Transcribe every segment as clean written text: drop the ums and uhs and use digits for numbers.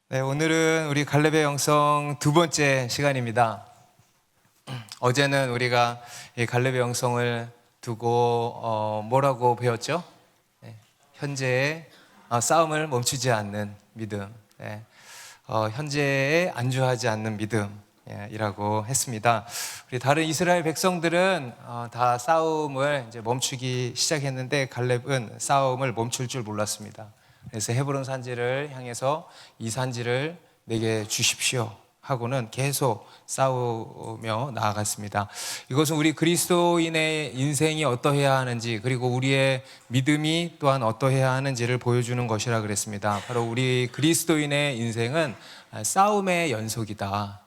네, 오늘은 우리 갈렙의 영성 두 번째 시간입니다. 어제는 우리가 이 갈렙의 영성을 두고 뭐라고 배웠죠? 네, 현재의 싸움을 멈추지 않는 믿음, 네, 현재에 안주하지 않는 믿음이라고 했습니다. 우리 다른 이스라엘 백성들은 다 싸움을 이제 멈추기 시작했는데 갈렙은 싸움을 멈출 줄 몰랐습니다. 그래서 헤브론 산지를 향해서 이 산지를 내게 주십시오 하고는 계속 싸우며 나아갔습니다. 이것은 우리 그리스도인의 인생이 어떠해야 하는지, 그리고 우리의 믿음이 또한 어떠해야 하는지를 보여주는 것이라 그랬습니다. 바로 우리 그리스도인의 인생은 싸움의 연속이다.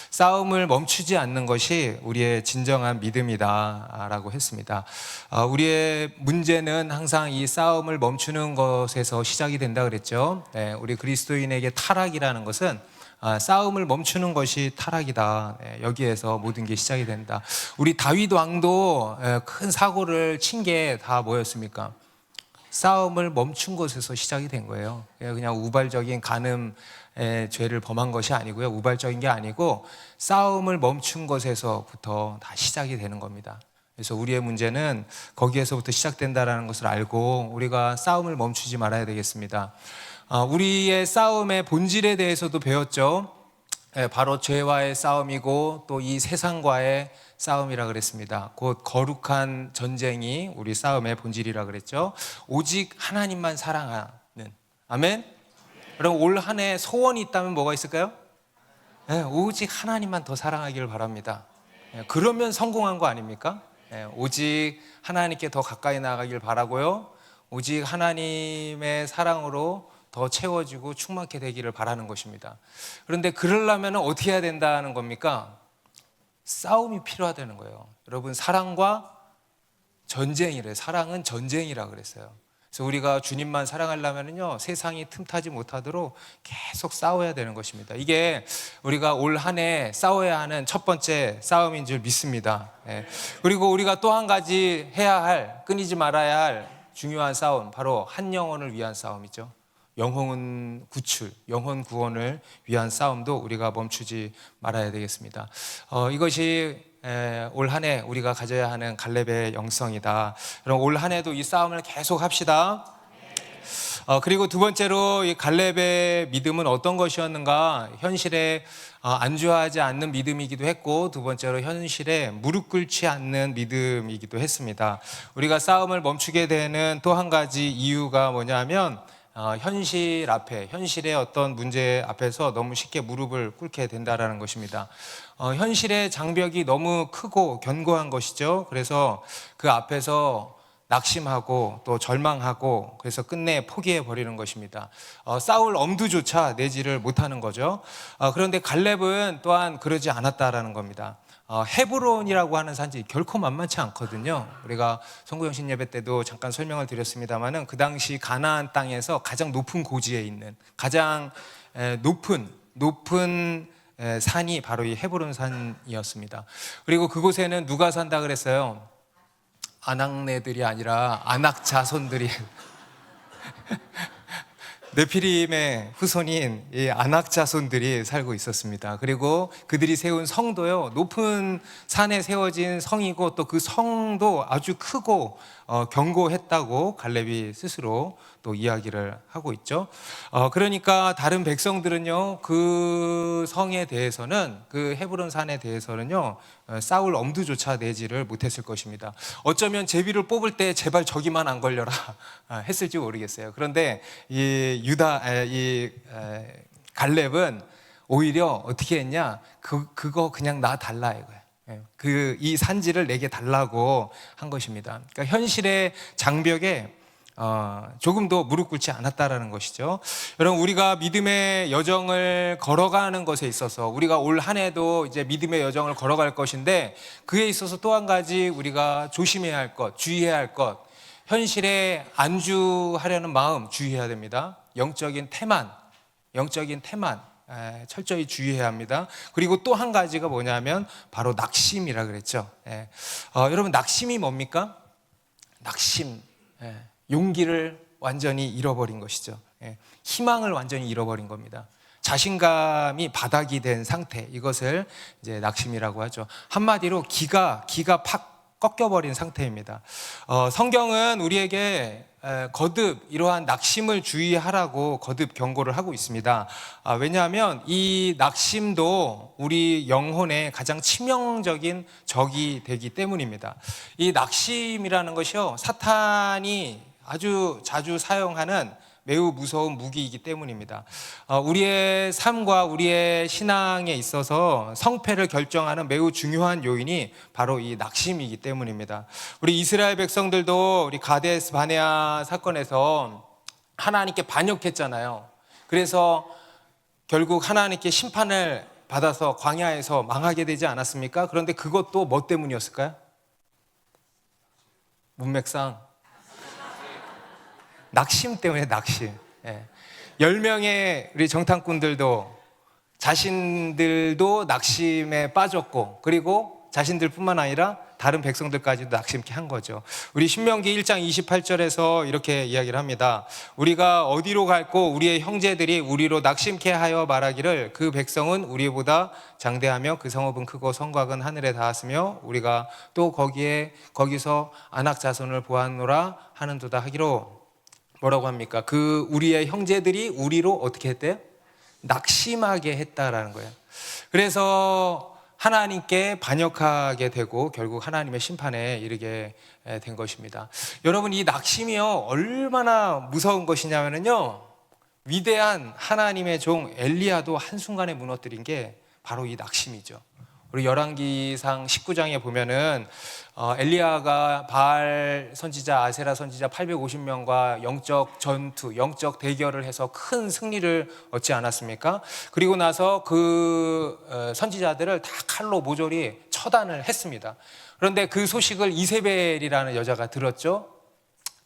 싸움을 멈추지 않는 것이 우리의 진정한 믿음이다 라고 했습니다. 우리의 문제는 항상 이 싸움을 멈추는 것에서 시작이 된다 그랬죠. 우리 그리스도인에게 타락이라는 것은 싸움을 멈추는 것이 타락이다. 여기에서 모든 게 시작이 된다. 우리 다윗 왕도 큰 사고를 친 게 다 뭐였습니까? 싸움을 멈춘 것에서 시작이 된 거예요. 그냥 우발적인 간음의 죄를 범한 것이 아니고요, 우발적인 게 아니고 싸움을 멈춘 것에서부터 다 시작이 되는 겁니다. 그래서 우리의 문제는 거기에서부터 시작된다는 것을 알고 우리가 싸움을 멈추지 말아야 되겠습니다. 우리의 싸움의 본질에 대해서도 배웠죠. 바로 죄와의 싸움이고 또 이 세상과의 싸움이라 그랬습니다. 곧 거룩한 전쟁이 우리 싸움의 본질이라 그랬죠. 오직 하나님만 사랑하는. 아멘. 그럼 올 한 해 소원이 있다면 뭐가 있을까요? 오직 하나님만 더 사랑하기를 바랍니다. 그러면 성공한 거 아닙니까? 오직 하나님께 더 가까이 나가길 바라고요, 오직 하나님의 사랑으로 더 채워지고 충만케 되기를 바라는 것입니다. 그런데 그러려면 어떻게 해야 된다는 겁니까? 싸움이 필요하다는 거예요. 여러분, 사랑과 전쟁이래. 사랑은 전쟁이라 그랬어요. 그래서 우리가 주님만 사랑하려면요, 세상이 틈타지 못하도록 계속 싸워야 되는 것입니다. 이게 우리가 올 한 해 싸워야 하는 첫 번째 싸움인 줄 믿습니다. 그리고 우리가 또 한 가지 해야 할, 끊이지 말아야 할 중요한 싸움, 바로 한 영혼을 위한 싸움이죠. 영혼 구출, 영혼 구원을 위한 싸움도 우리가 멈추지 말아야 되겠습니다. 이것이 올 한 해 우리가 가져야 하는 갈렙의 영성이다. 그럼 올 한 해도 이 싸움을 계속 합시다. 그리고 두 번째로 이 갈렙의 믿음은 어떤 것이었는가? 현실에 안주하지 않는 믿음이기도 했고, 두 번째로 현실에 무릎 꿇지 않는 믿음이기도 했습니다. 우리가 싸움을 멈추게 되는 또 한 가지 이유가 뭐냐면 현실 앞에, 현실의 어떤 문제 앞에서 너무 쉽게 무릎을 꿇게 된다라는 것입니다. 현실의 장벽이 너무 크고 견고한 것이죠. 그래서 그 앞에서 낙심하고 또 절망하고, 그래서 끝내 포기해 버리는 것입니다. 싸울 엄두조차 내지를 못하는 거죠. 그런데 갈렙은 또한 그러지 않았다라는 겁니다. 헤브론이라고 하는 산지 결코 만만치 않거든요. 우리가 송구영신 예배 때도 잠깐 설명을 드렸습니다만은 그 당시 가나안 땅에서 가장 높은 고지에 있는, 가장 높은 산이 바로 이 헤브론 산이었습니다. 그리고 그곳에는 누가 산다 그랬어요? 아낙네들이 아니라 아낙 자손들이 네피림의 후손인 이 아낙 자손들이 살고 있었습니다. 그리고 그들이 세운 성도요, 높은 산에 세워진 성이고, 또 그 성도 아주 크고 견고했다고 갈렙이 스스로 또 이야기를 하고 있죠. 그러니까 다른 백성들은요, 그 성에 대해서는, 그 헤브론 산에 대해서는요, 싸울 엄두조차 내지를 못했을 것입니다. 어쩌면 제비를 뽑을 때 제발 저기만 안 걸려라 했을지 모르겠어요. 그런데 이 갈렙은 오히려 어떻게 했냐? 그거 그냥 나 달라 이거야. 이 산지를 내게 달라고 한 것입니다. 그러니까 현실의 장벽에 조금도 무릎 꿇지 않았다라는 것이죠. 여러분, 우리가 믿음의 여정을 걸어가는 것에 있어서, 우리가 올 한 해도 이제 믿음의 여정을 걸어갈 것인데, 그에 있어서 또 한 가지 우리가 조심해야 할 것, 주의해야 할 것, 현실에 안주하려는 마음 주의해야 됩니다. 영적인 태만 철저히 주의해야 합니다. 그리고 또 한 가지가 뭐냐면 바로 낙심이라 그랬죠. 여러분, 낙심이 뭡니까? 낙심. 용기를 완전히 잃어버린 것이죠. 희망을 완전히 잃어버린 겁니다. 자신감이 바닥이 된 상태, 이것을 이제 낙심이라고 하죠. 한마디로 기가 팍 꺾여버린 상태입니다. 성경은 우리에게 거듭 이러한 낙심을 주의하라고 거듭 경고를 하고 있습니다. 왜냐하면 이 낙심도 우리 영혼의 가장 치명적인 적이 되기 때문입니다. 이 낙심이라는 것이요, 사탄이 아주 자주 사용하는 매우 무서운 무기이기 때문입니다. 우리의 삶과 우리의 신앙에 있어서 성패를 결정하는 매우 중요한 요인이 바로 이 낙심이기 때문입니다. 우리 이스라엘 백성들도 우리 가데스 바네아 사건에서 하나님께 반역했잖아요. 그래서 결국 하나님께 심판을 받아서 광야에서 망하게 되지 않았습니까? 그런데 그것도 뭐 때문이었을까요? 문맥상 낙심 때문에 낙심. 10명의 우리 정탐꾼들도 자신들도 낙심에 빠졌고, 그리고 자신들뿐만 아니라 다른 백성들까지도 낙심케 한 거죠. 우리 신명기 1장 28절에서 이렇게 이야기를 합니다. 우리가 어디로 갈고 우리의 형제들이 우리로 낙심케 하여 말하기를 그 백성은 우리보다 장대하며 그 성읍은 크고 성곽은 하늘에 닿았으며 우리가 또 거기서 안악 자손을 보았노라 하는도다 하기로, 뭐라고 합니까? 그 우리의 형제들이 우리로 어떻게 했대요? 낙심하게 했다라는 거예요. 그래서 하나님께 반역하게 되고 결국 하나님의 심판에 이르게 된 것입니다. 여러분, 이 낙심이요 얼마나 무서운 것이냐면요, 위대한 하나님의 종 엘리야도 한순간에 무너뜨린 게 바로 이 낙심이죠. 우리 열왕기상 19장에 보면은 엘리야가 바알 선지자, 아세라 선지자 850명과 영적 전투, 영적 대결을 해서 큰 승리를 얻지 않았습니까? 그리고 나서 그 선지자들을 다 칼로 모조리 처단을 했습니다. 그런데 그 소식을 이세벨이라는 여자가 들었죠.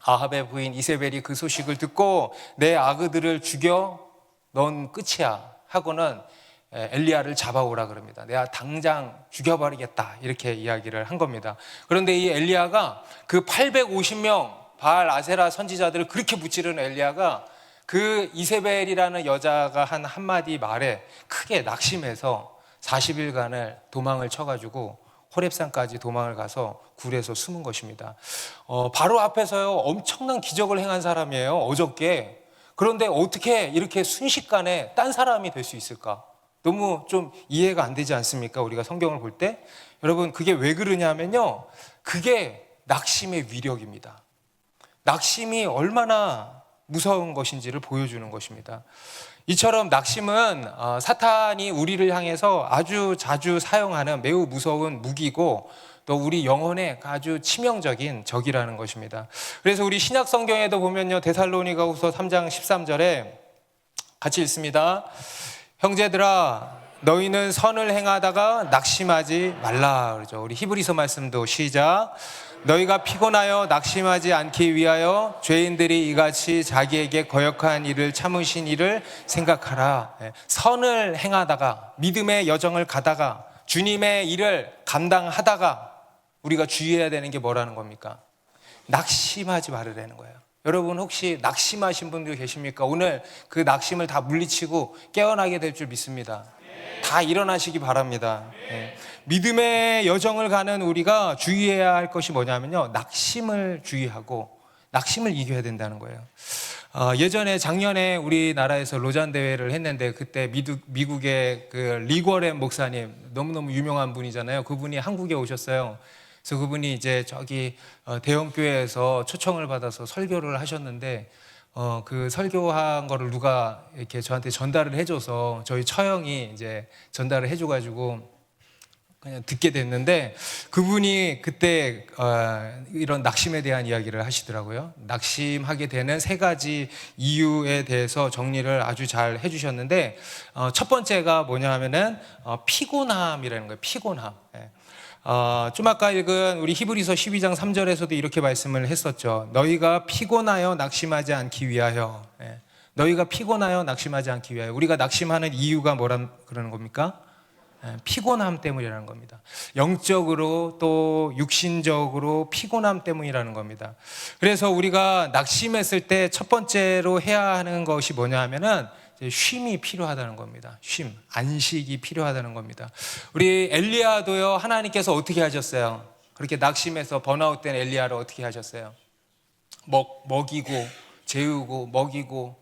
아합의 부인 이세벨이 그 소식을 듣고 내 아그들을 죽여 넌 끝이야 하고는 엘리야를 잡아오라 그럽니다. 내가 당장 죽여버리겠다, 이렇게 이야기를 한 겁니다. 그런데 이 엘리야가 그 850명 바알 아세라 선지자들을 그렇게 무찌르는 엘리야가 그 이세벨이라는 여자가 한 한마디 말에 크게 낙심해서 40일간을 도망을 쳐가지고 호렙산까지 도망을 가서 굴에서 숨은 것입니다. 바로 앞에서요 엄청난 기적을 행한 사람이에요, 어저께. 그런데 어떻게 이렇게 순식간에 딴 사람이 될 수 있을까? 너무 좀 이해가 안 되지 않습니까? 우리가 성경을 볼 때. 여러분, 그게 왜 그러냐면요, 그게 낙심의 위력입니다. 낙심이 얼마나 무서운 것인지를 보여주는 것입니다. 이처럼 낙심은 사탄이 우리를 향해서 아주 자주 사용하는 매우 무서운 무기고, 또 우리 영혼의 아주 치명적인 적이라는 것입니다. 그래서 우리 신약 성경에도 보면요, 데살로니가후서 3장 13절에 같이 읽습니다. 형제들아, 너희는 선을 행하다가 낙심하지 말라 그러죠. 우리 히브리서 말씀도 시작. 너희가 피곤하여 낙심하지 않기 위하여 죄인들이 이같이 자기에게 거역한 일을 참으신 일을 생각하라. 선을 행하다가, 믿음의 여정을 가다가, 주님의 일을 감당하다가 우리가 주의해야 되는 게 뭐라는 겁니까? 낙심하지 말으라는 거예요. 여러분, 혹시 낙심하신 분들 계십니까? 오늘 그 낙심을 다 물리치고 깨어나게 될 줄 믿습니다. 다 일어나시기 바랍니다. 믿음의 여정을 가는 우리가 주의해야 할 것이 뭐냐면요, 낙심을 주의하고 낙심을 이겨야 된다는 거예요. 예전에 작년에 우리나라에서 로잔 대회를 했는데, 그때 미국의 그 리거렘 목사님, 너무너무 유명한 분이잖아요. 그분이 한국에 오셨어요. 그래서 그분이 이제 저기 대형교회에서 초청을 받아서 설교를 하셨는데, 그 설교한 거를 누가 이렇게 저한테 전달을 해줘서 저희 처형이 이제 전달을 해줘가지고 그냥 듣게 됐는데, 그분이 그때 이런 낙심에 대한 이야기를 하시더라고요. 낙심하게 되는 3가지 이유에 대해서 정리를 아주 잘 해주셨는데, 첫 번째가 뭐냐 하면은 피곤함이라는 거예요. 피곤함. 좀 아까 읽은 우리 히브리서 12장 3절에서도 이렇게 말씀을 했었죠. 너희가 피곤하여 낙심하지 않기 위하여. 너희가 피곤하여 낙심하지 않기 위하여. 우리가 낙심하는 이유가 뭐라 그러는 겁니까? 피곤함 때문이라는 겁니다. 영적으로 또 육신적으로 피곤함 때문이라는 겁니다. 그래서 우리가 낙심했을 때 첫 번째로 해야 하는 것이 뭐냐 하면은 쉼이 필요하다는 겁니다. 쉼, 안식이 필요하다는 겁니다. 우리 엘리야도요, 하나님께서 어떻게 하셨어요? 그렇게 낙심해서 번아웃된 엘리야를 어떻게 하셨어요? 먹이고 재우고 먹이고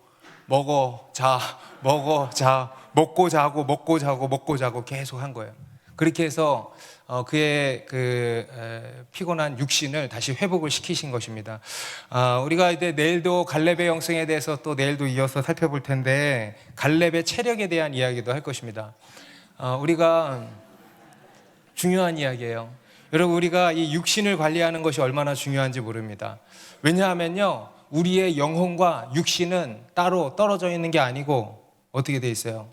먹어 자 먹어 자 먹고 자고 먹고 자고 먹고 자고 계속 한 거예요. 그렇게 해서 그의 피곤한 육신을 다시 회복을 시키신 것입니다. 우리가 이제 내일도 갈렙의 영성에 대해서 또 내일도 이어서 살펴볼 텐데 갈렙의 체력에 대한 이야기도 할 것입니다. 우리가 중요한 이야기예요. 여러분, 우리가 이 육신을 관리하는 것이 얼마나 중요한지 모릅니다. 왜냐하면요, 우리의 영혼과 육신은 따로 떨어져 있는 게 아니고 어떻게 돼 있어요?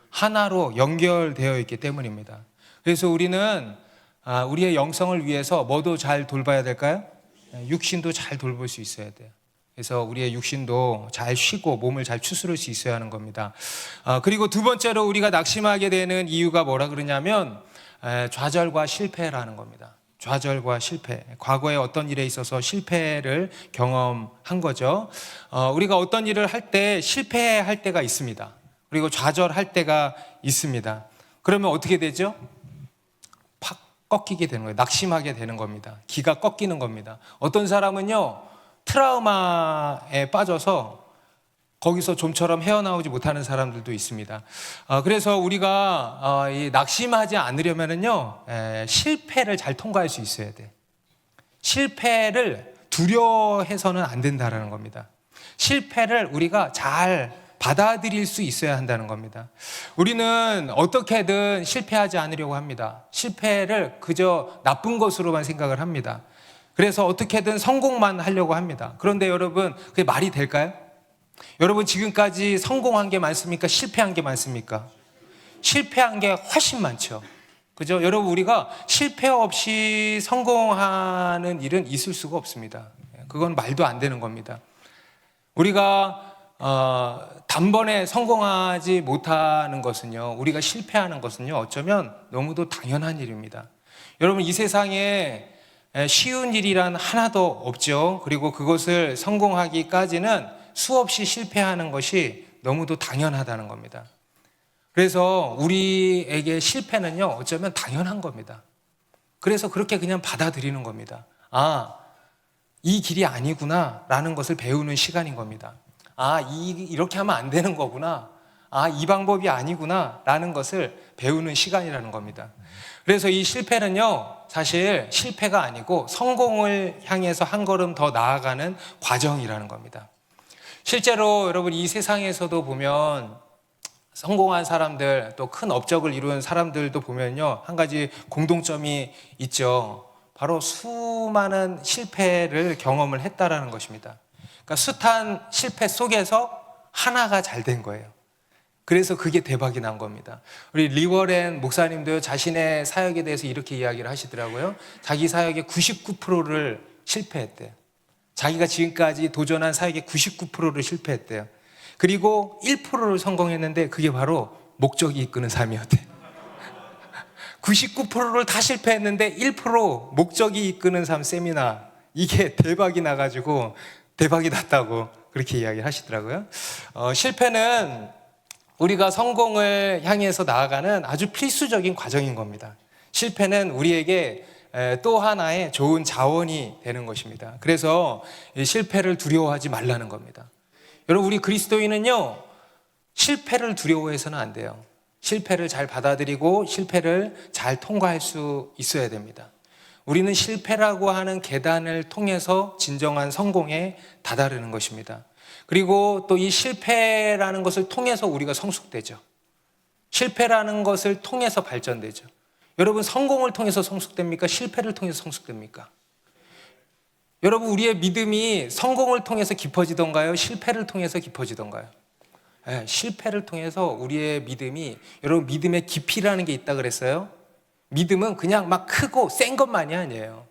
하나로 연결되어 있기 때문입니다. 그래서 우리는 우리의 영성을 위해서 뭐도 잘 돌봐야 될까요? 육신도 잘 돌볼 수 있어야 돼요. 그래서 우리의 육신도 잘 쉬고 몸을 잘 추스를 수 있어야 하는 겁니다. 그리고 두 번째로 우리가 낙심하게 되는 이유가 뭐라 그러냐면 좌절과 실패라는 겁니다. 좌절과 실패. 과거에 어떤 일에 있어서 실패를 경험한 거죠. 우리가 어떤 일을 할 때 실패할 때가 있습니다. 그리고 좌절할 때가 있습니다. 그러면 어떻게 되죠? 팍 꺾이게 되는 거예요. 낙심하게 되는 겁니다. 기가 꺾이는 겁니다. 어떤 사람은요, 트라우마에 빠져서 거기서 좀처럼 헤어나오지 못하는 사람들도 있습니다. 그래서 우리가 낙심하지 않으려면요, 실패를 잘 통과할 수 있어야 돼. 실패를 두려워해서는 안 된다는 겁니다. 실패를 우리가 잘 받아들일 수 있어야 한다는 겁니다. 우리는 어떻게든 실패하지 않으려고 합니다. 실패를 그저 나쁜 것으로만 생각을 합니다. 그래서 어떻게든 성공만 하려고 합니다. 그런데 여러분, 그게 말이 될까요? 여러분, 지금까지 성공한 게 많습니까? 실패한 게 많습니까? 실패한 게 훨씬 많죠. 그죠? 여러분, 우리가 실패 없이 성공하는 일은 있을 수가 없습니다. 그건 말도 안 되는 겁니다. 우리가 단번에 성공하지 못하는 것은요, 우리가 실패하는 것은요, 어쩌면 너무도 당연한 일입니다. 여러분, 이 세상에 쉬운 일이란 하나도 없죠. 그리고 그것을 성공하기까지는 수없이 실패하는 것이 너무도 당연하다는 겁니다. 그래서 우리에게 실패는요, 어쩌면 당연한 겁니다. 그래서 그렇게 그냥 받아들이는 겁니다. 이 길이 아니구나 라는 것을 배우는 시간인 겁니다. 이렇게 하면 안 되는 거구나. 이 방법이 아니구나 라는 것을 배우는 시간이라는 겁니다. 그래서 이 실패는요, 사실 실패가 아니고 성공을 향해서 한 걸음 더 나아가는 과정이라는 겁니다. 실제로 여러분, 이 세상에서도 보면 성공한 사람들, 또 큰 업적을 이룬 사람들도 보면요, 한 가지 공동점이 있죠. 바로 수많은 실패를 경험을 했다라는 것입니다. 그러니까 숱한 실패 속에서 하나가 잘 된 거예요. 그래서 그게 대박이 난 겁니다. 우리 리워렌 목사님도 자신의 사역에 대해서 이렇게 이야기를 하시더라고요. 자기 사역의 99%를 실패했대요. 자기가 지금까지 도전한 사역의 99%를 실패했대요. 그리고 1%를 성공했는데 그게 바로 목적이 이끄는 삶이었대요. 99%를 다 실패했는데 1% 목적이 이끄는 삶 세미나, 이게 대박이 나가지고 대박이 났다고 그렇게 이야기를 하시더라고요. 실패는 우리가 성공을 향해서 나아가는 아주 필수적인 과정인 겁니다. 실패는 우리에게 또 하나의 좋은 자원이 되는 것입니다. 그래서 실패를 두려워하지 말라는 겁니다. 여러분, 우리 그리스도인은요, 실패를 두려워해서는 안 돼요. 실패를 잘 받아들이고 실패를 잘 통과할 수 있어야 됩니다. 우리는 실패라고 하는 계단을 통해서 진정한 성공에 다다르는 것입니다. 그리고 또 이 실패라는 것을 통해서 우리가 성숙되죠. 실패라는 것을 통해서 발전되죠. 여러분, 성공을 통해서 성숙됩니까? 실패를 통해서 성숙됩니까? 여러분, 우리의 믿음이 성공을 통해서 깊어지던가요? 실패를 통해서 깊어지던가요? 실패를 통해서 우리의 믿음이, 여러분, 믿음의 깊이라는 게 있다 그랬어요? 믿음은 그냥 막 크고 센 것만이 아니에요.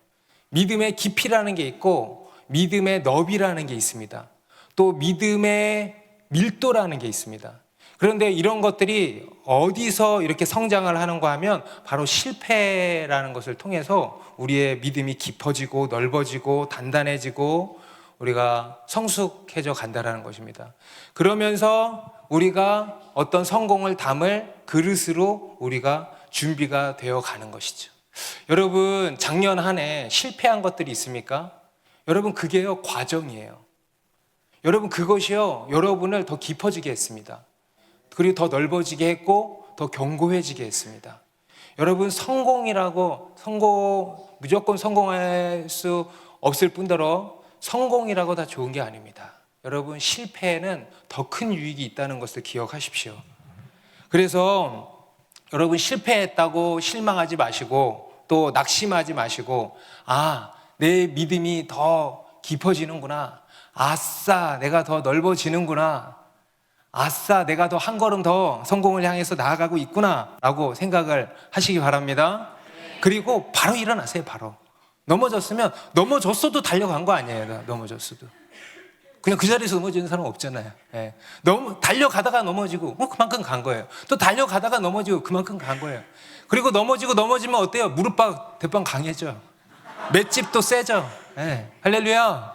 믿음의 깊이라는 게 있고 믿음의 너비라는 게 있습니다. 또 믿음의 밀도라는 게 있습니다. 그런데 이런 것들이 어디서 이렇게 성장을 하는가 하면 바로 실패라는 것을 통해서 우리의 믿음이 깊어지고 넓어지고 단단해지고 우리가 성숙해져 간다는 것입니다. 그러면서 우리가 어떤 성공을 담을 그릇으로 우리가 준비가 되어 가는 것이죠. 여러분, 작년 한 해 실패한 것들이 있습니까? 여러분, 그게요, 과정이에요. 여러분, 그것이요, 여러분을 더 깊어지게 했습니다. 그리고 더 넓어지게 했고 더 견고해지게 했습니다. 여러분, 무조건 성공할 수 없을 뿐더러 성공이라고 다 좋은 게 아닙니다. 여러분, 실패에는 더 큰 유익이 있다는 것을 기억하십시오. 그래서 여러분, 실패했다고 실망하지 마시고 또 낙심하지 마시고, 내 믿음이 더 깊어지는구나, 아싸, 내가 더 넓어지는구나, 아싸, 내가 더 한 걸음 더 성공을 향해서 나아가고 있구나 라고 생각을 하시기 바랍니다. 그리고 바로 일어나세요. 바로 넘어졌으면 넘어졌어도 달려간 거 아니에요. 넘어졌어도 그냥 그 자리에서 넘어지는 사람 없잖아요. 달려가다가 넘어지고 그만큼 간 거예요. 또 달려가다가 넘어지고 그만큼 간 거예요. 그리고 넘어지면 어때요? 무릎팍 대빵 강해져, 맷집도 세져. 할렐루야.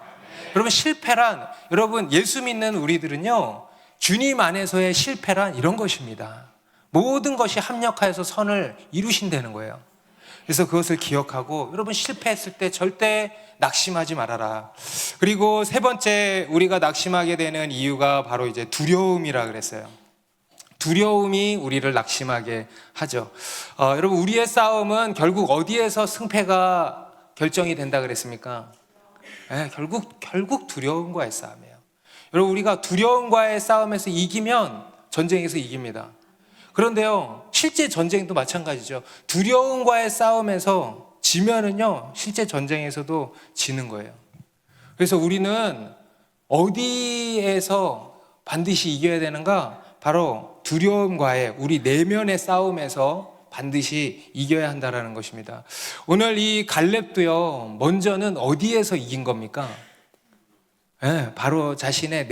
여러분, 실패란, 여러분, 예수 믿는 우리들은요, 주님 안에서의 실패란 이런 것입니다. 모든 것이 합력하여서 선을 이루신다는 거예요. 그래서 그것을 기억하고, 여러분, 실패했을 때 절대 낙심하지 말아라. 그리고 세 번째 우리가 낙심하게 되는 이유가 바로 이제 두려움이라 그랬어요. 두려움이 우리를 낙심하게 하죠. 여러분, 우리의 싸움은 결국 어디에서 승패가 결정이 된다 그랬습니까? 결국 두려움과의 싸움이에요. 여러분, 우리가 두려움과의 싸움에서 이기면 전쟁에서 이깁니다. 그런데요, 실제 전쟁도 마찬가지죠. 두려움과의 싸움에서 지면은요, 실제 전쟁에서도 지는 거예요. 그래서 우리는 어디에서 반드시 이겨야 되는가? 바로 두려움과의 우리 내면의 싸움에서 반드시 이겨야 한다는 것입니다. 오늘 이 갈렙도요, 먼저는 어디에서 이긴 겁니까? 바로 자신의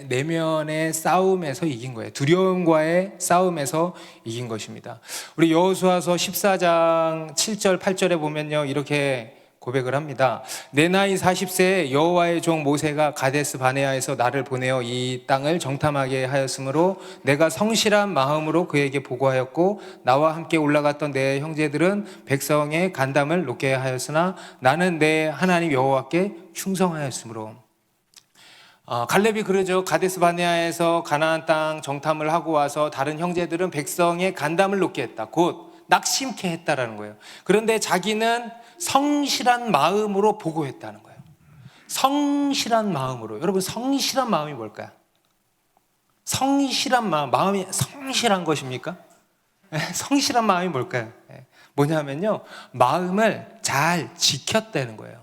내면의 싸움에서 이긴 거예요. 두려움과의 싸움에서 이긴 것입니다. 우리 여호수아서 14장 7절 8절에 보면요, 이렇게 고백을 합니다. 내 나이 40세에 여호와의 종 모세가 가데스 바네아에서 나를 보내어 이 땅을 정탐하게 하였으므로 내가 성실한 마음으로 그에게 보고하였고, 나와 함께 올라갔던 내 형제들은 백성의 간담을 놓게 하였으나 나는 내 하나님 여호와께 충성하였으므로. 갈렙이 그러죠. 가데스 바네아에서 가나안 땅 정탐을 하고 와서 다른 형제들은 백성의 간담을 놓게 했다, 곧 낙심케 했다라는 거예요. 그런데 자기는 성실한 마음으로 보고했다는 거예요. 성실한 마음으로. 여러분, 성실한 마음이 뭘까요? 성실한 마음이 성실한 것입니까? 성실한 마음이 뭘까요? 뭐냐면요, 마음을 잘 지켰다는 거예요.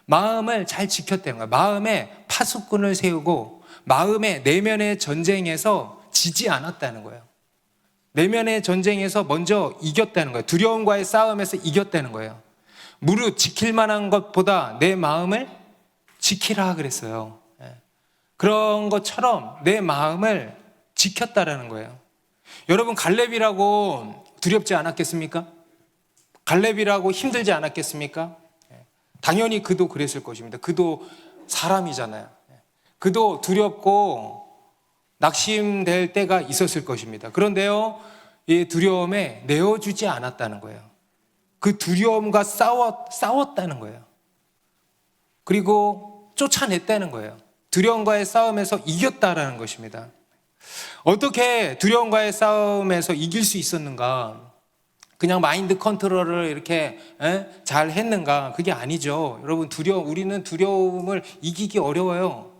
마음을 잘 지켰다는 거예요. 마음에 파수꾼을 세우고 마음의 내면의 전쟁에서 지지 않았다는 거예요. 내면의 전쟁에서 먼저 이겼다는 거예요. 두려움과의 싸움에서 이겼다는 거예요. 무릇 지킬 만한 것보다 내 마음을 지키라 그랬어요. 그런 것처럼 내 마음을 지켰다라는 거예요. 여러분, 갈렙이라고 두렵지 않았겠습니까? 갈렙이라고 힘들지 않았겠습니까? 당연히 그도 그랬을 것입니다. 그도 사람이잖아요. 그도 두렵고 낙심될 때가 있었을 것입니다. 그런데요, 이 두려움에 내어주지 않았다는 거예요. 그 두려움과 싸웠다는 거예요. 그리고 쫓아냈다는 거예요. 두려움과의 싸움에서 이겼다라는 것입니다. 어떻게 두려움과의 싸움에서 이길 수 있었는가? 그냥 마인드 컨트롤을 이렇게 잘 했는가? 그게 아니죠. 여러분, 우리는 두려움을 이기기 어려워요.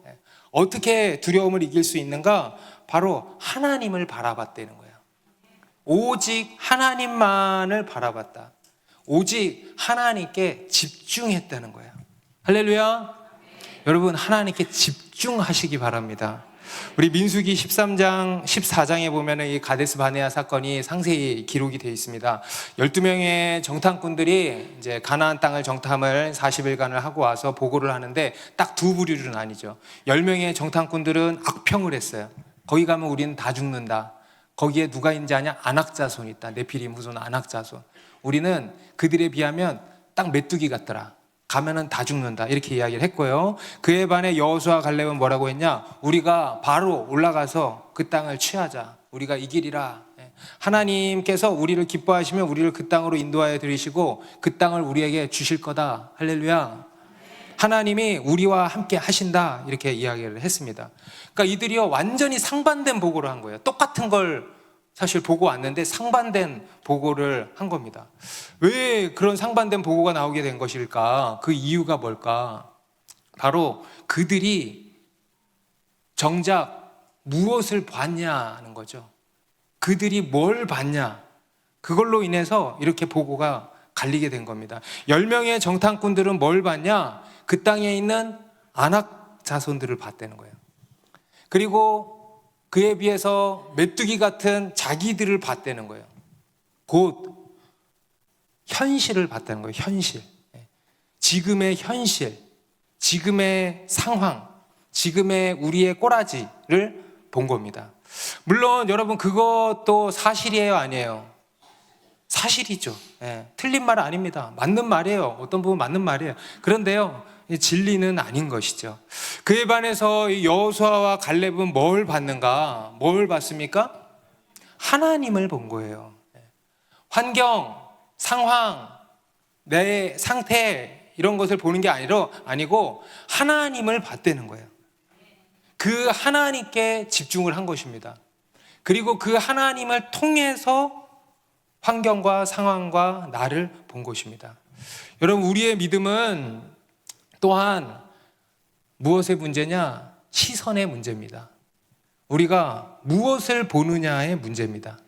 어떻게 두려움을 이길 수 있는가? 바로 하나님을 바라봤다는 거예요. 오직 하나님만을 바라봤다. 오직 하나님께 집중했다는 거예요. 할렐루야. 여러분, 하나님께 집중하시기 바랍니다. 우리 민수기 13장, 14장에 보면은 이 가데스 바네아 사건이 상세히 기록이 되어 있습니다. 12명의 정탐꾼들이 이제 가나안 땅을 정탐을 40일간을 하고 와서 보고를 하는데 딱 두 부류로 나뉘죠. 10명의 정탐꾼들은 악평을 했어요. 거기 가면 우리는 다 죽는다. 거기에 누가 있는지 아냐? 안악자손이 있다. 네피림 후손 안악자손. 우리는 그들에 비하면 딱 메뚜기 같더라. 가면은 다 죽는다. 이렇게 이야기를 했고요. 그에 반해 여호수아 갈렙은 뭐라고 했냐? 우리가 바로 올라가서 그 땅을 취하자. 우리가 이기리라. 하나님께서 우리를 기뻐하시면 우리를 그 땅으로 인도하여 들이시고 그 땅을 우리에게 주실 거다. 할렐루야. 하나님이 우리와 함께 하신다. 이렇게 이야기를 했습니다. 그러니까 이들이요 완전히 상반된 보고를 한 거예요. 똑같은 걸 사실 보고 왔는데 상반된 보고를 한 겁니다. 왜 그런 상반된 보고가 나오게 된 것일까? 그 이유가 뭘까? 바로 그들이 정작 무엇을 봤냐는 거죠. 그들이 뭘 봤냐? 그걸로 인해서 이렇게 보고가 갈리게 된 겁니다. 10명의 정탐꾼들은 뭘 봤냐? 그 땅에 있는 안악 자손들을 봤다는 거예요. 그리고 그에 비해서 메뚜기 같은 자기들을 봤다는 거예요. 곧 현실을 봤다는 거예요. 현실. 지금의 현실, 지금의 상황, 지금의 우리의 꼬라지를 본 겁니다. 물론 여러분 그것도 사실이에요, 아니에요? 사실이죠. 틀린 말 아닙니다. 맞는 말이에요. 어떤 부분 맞는 말이에요. 그런데요, 진리는 아닌 것이죠. 그에 반해서 여호수아와 갈렙은 뭘 봤는가? 뭘 봤습니까? 하나님을 본 거예요. 환경, 상황, 내 상태 이런 것을 보는 게 아니고 하나님을 봤다는 거예요. 그 하나님께 집중을 한 것입니다. 그리고 그 하나님을 통해서 환경과 상황과 나를 본 것입니다. 여러분, 우리의 믿음은 또한 무엇의 문제냐? 시선의 문제입니다. 우리가 무엇을 보느냐의 문제입니다.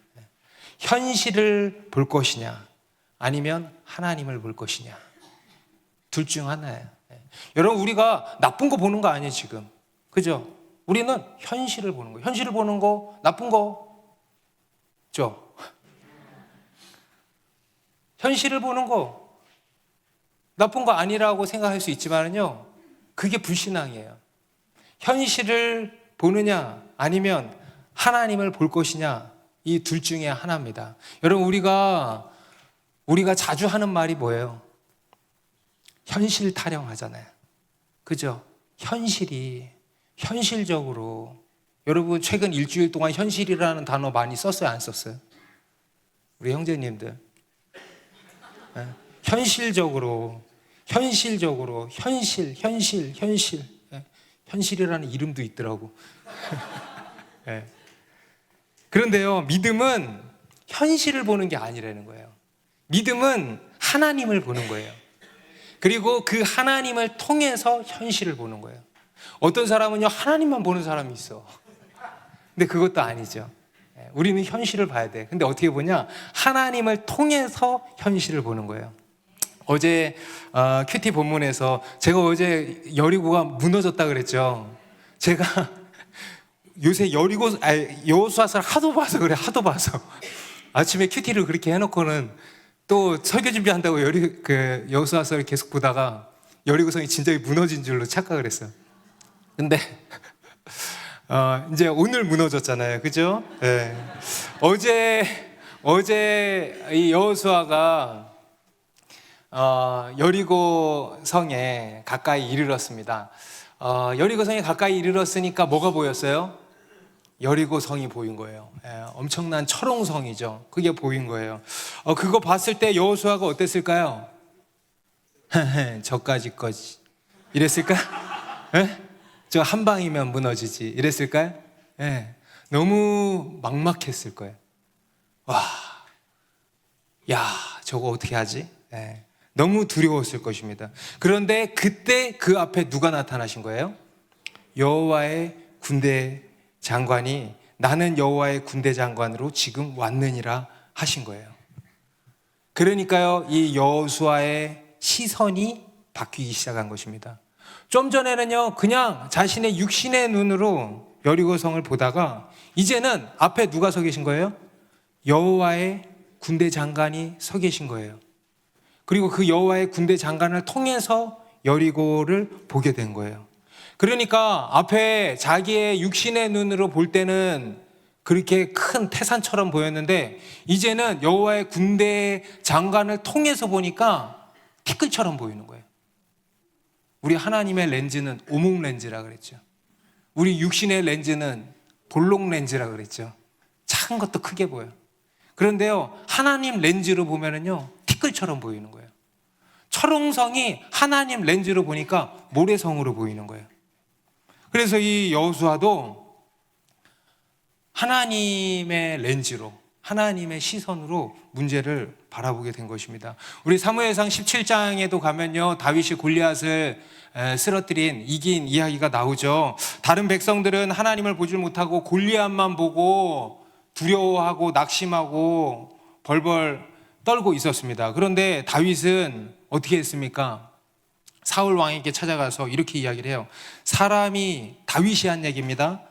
현실을 볼 것이냐 아니면 하나님을 볼 것이냐, 둘 중 하나예요. 여러분, 우리가 나쁜 거 보는 거 아니에요 지금, 그죠? 우리는 현실을 보는 거예요. 현실을 보는 거 나쁜 거죠. 현실을 보는 거 나쁜 거 아니라고 생각할 수 있지만요, 그게 불신앙이에요. 현실을 보느냐 아니면 하나님을 볼 것이냐, 이 둘 중에 하나입니다. 여러분, 우리가 자주 하는 말이 뭐예요? 현실 타령하잖아요. 그죠? 현실적으로. 여러분, 최근 일주일 동안 현실이라는 단어 많이 썼어요, 안 썼어요? 우리 형제님들. 현실적으로, 현실. 현실이라는 이름도 있더라고. 그런데요, 믿음은 현실을 보는 게 아니라는 거예요. 믿음은 하나님을 보는 거예요. 그리고 그 하나님을 통해서 현실을 보는 거예요. 어떤 사람은요, 하나님만 보는 사람이 있어. 근데 그것도 아니죠. 우리는 현실을 봐야 돼. 근데 어떻게 보냐? 하나님을 통해서 현실을 보는 거예요. 어제 큐티 본문에서 제가 어제 여리고가 무너졌다 그랬죠. 제가 요새 여호수아서를 하도 봐서 그래. 아침에 큐티를 그렇게 해놓고는 또 설교 준비한다고 여호수아서를 계속 보다가 여리고성이 진짜 무너진 줄로 착각을 했어요. 근데 이제 오늘 무너졌잖아요, 그죠? 네. 어제 이 여호수아가 여리고 성에 가까이 이르렀습니다. 여리고 성에 가까이 이르렀으니까 뭐가 보였어요? 여리고 성이 보인 거예요. 엄청난 철옹성이죠. 그게 보인 거예요. 그거 봤을 때 여호수아가 어땠을까요? 저까지 거지 이랬을까? 저 한 방이면 무너지지 이랬을까요? 너무 막막했을 거예요. 와, 야, 저거 어떻게 하지? 너무 두려웠을 것입니다. 그런데 그때 그 앞에 누가 나타나신 거예요? 여호와의 군대 장관이 나는 여호와의 군대 장관으로 지금 왔느니라 하신 거예요. 그러니까요, 이 여호수아의 시선이 바뀌기 시작한 것입니다. 좀 전에는요, 그냥 자신의 육신의 눈으로 여리고성을 보다가 이제는 앞에 누가 서 계신 거예요? 여호와의 군대 장관이 서 계신 거예요. 그리고 그 여호와의 군대 장관을 통해서 여리고를 보게 된 거예요. 그러니까 앞에 자기의 육신의 눈으로 볼 때는 그렇게 큰 태산처럼 보였는데 이제는 여호와의 군대 장관을 통해서 보니까 티끌처럼 보이는 거예요. 우리 하나님의 렌즈는 오목 렌즈라 그랬죠. 우리 육신의 렌즈는 볼록 렌즈라 그랬죠. 작은 것도 크게 보여요. 그런데요, 하나님 렌즈로 보면은요, 티끌처럼 보이는 거예요. 철옹성이 하나님 렌즈로 보니까 모래성으로 보이는 거예요. 그래서 이 여호수아도 하나님의 렌즈로, 하나님의 시선으로 문제를 바라보게 된 것입니다. 우리 사무엘상 17장에도 가면요, 다윗이 골리앗을 쓰러뜨린, 이긴 이야기가 나오죠. 다른 백성들은 하나님을 보질 못하고 골리앗만 보고 두려워하고 낙심하고 벌벌 떨고 있었습니다. 그런데 다윗은 어떻게 했습니까? 사울 왕에게 찾아가서 이렇게 이야기를 해요. 사람이, 다윗이 한 얘기입니다.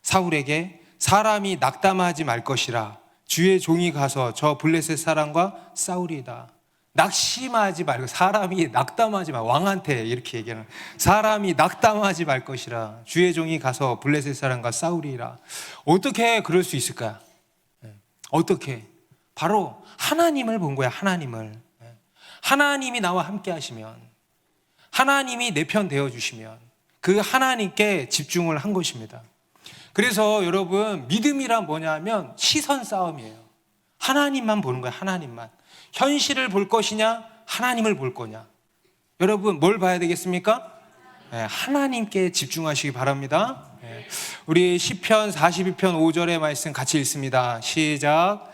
사울에게 사람이 낙담하지 말 것이라 주의 종이 가서 저 블레셋 사람과 싸우리이다. 낙심하지 말고, 사람이 낙담하지 말, 왕한테 이렇게 얘기하는, 사람이 낙담하지 말 것이라 주의 종이 가서 블레셋 사람과 싸우리이라. 어떻게 그럴 수 있을까? 어떻게? 바로 하나님을 본 거야. 하나님을. 하나님이 나와 함께 하시면, 하나님이 내 편 되어 주시면 그 하나님께 집중을 한 것입니다. 그래서 여러분, 믿음이란 뭐냐 하면 시선 싸움이에요. 하나님만 보는 거예요. 하나님만. 현실을 볼 것이냐, 하나님을 볼 거냐. 여러분, 뭘 봐야 되겠습니까? 하나님께 집중하시기 바랍니다. 우리 시편 42편 5절의 말씀 같이 읽습니다. 시작.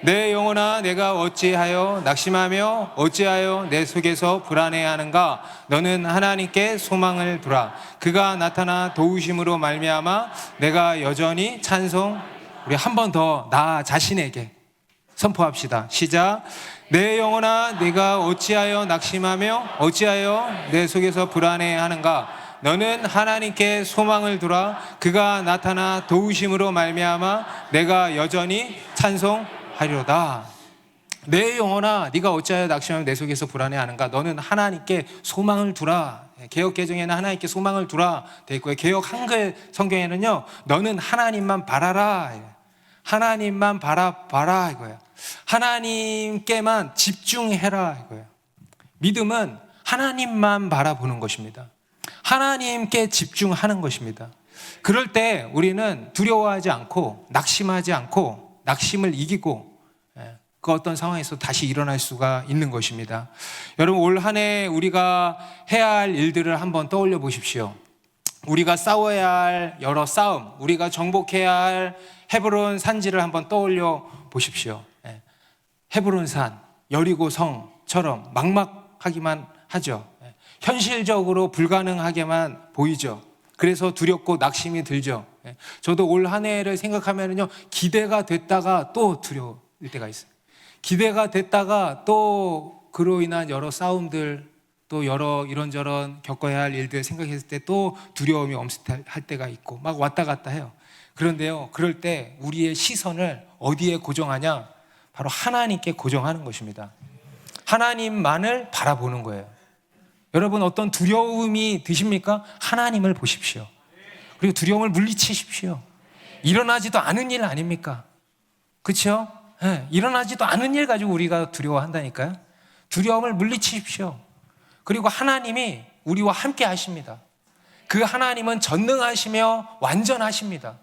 내 영혼아, 내가 어찌하여 낙심하며 어찌하여 내 속에서 불안해하는가? 너는 하나님께 소망을 두라. 그가 나타나 도우심으로 말미암아 내가 여전히 찬송. 우리 한 번 더 나 자신에게 선포합시다. 시작. 내 영혼아, 내가 어찌하여 낙심하며 어찌하여 내 속에서 불안해하는가? 너는 하나님께 소망을 두라. 그가 나타나 도우심으로 말미암아 내가 여전히 찬송하리로다. 내 영혼아, 네가 어찌하여 낙심하며 내 속에서 불안해하는가? 너는 하나님께 소망을 두라. 개역 개정에는 하나님께 소망을 두라 돼 있고요. 개역 한글 성경에는요, 너는 하나님만 바라라. 하나님만 바라봐라 이거예요. 하나님께만 집중해라 이거예요. 믿음은 하나님만 바라보는 것입니다. 하나님께 집중하는 것입니다. 그럴 때 우리는 두려워하지 않고 낙심하지 않고 낙심을 이기고 그 어떤 상황에서 다시 일어날 수가 있는 것입니다. 여러분, 올 한 해 우리가 해야 할 일들을 한번 떠올려 보십시오. 우리가 싸워야 할 여러 싸움, 우리가 정복해야 할 헤브론 산지를 한번 떠올려 보십시오. 헤브론 산, 여리고 성처럼 막막하기만 하죠. 현실적으로 불가능하게만 보이죠. 그래서 두렵고 낙심이 들죠. 저도 올 한 해를 생각하면요, 기대가 됐다가 또 두려울 때가 있어요. 기대가 됐다가 또 그로 인한 여러 싸움들, 또 여러 이런저런 겪어야 할 일들 생각했을 때 또 두려움이 엄습할 때가 있고 막 왔다 갔다 해요. 그런데요, 그럴 때 우리의 시선을 어디에 고정하냐? 바로 하나님께 고정하는 것입니다. 하나님만을 바라보는 거예요. 여러분, 어떤 두려움이 드십니까? 하나님을 보십시오. 그리고 두려움을 물리치십시오. 일어나지도 않은 일 아닙니까? 그렇죠? 일어나지도 않은 일 가지고 우리가 두려워한다니까요. 두려움을 물리치십시오. 그리고 하나님이 우리와 함께 하십니다. 그 하나님은 전능하시며 완전하십니다.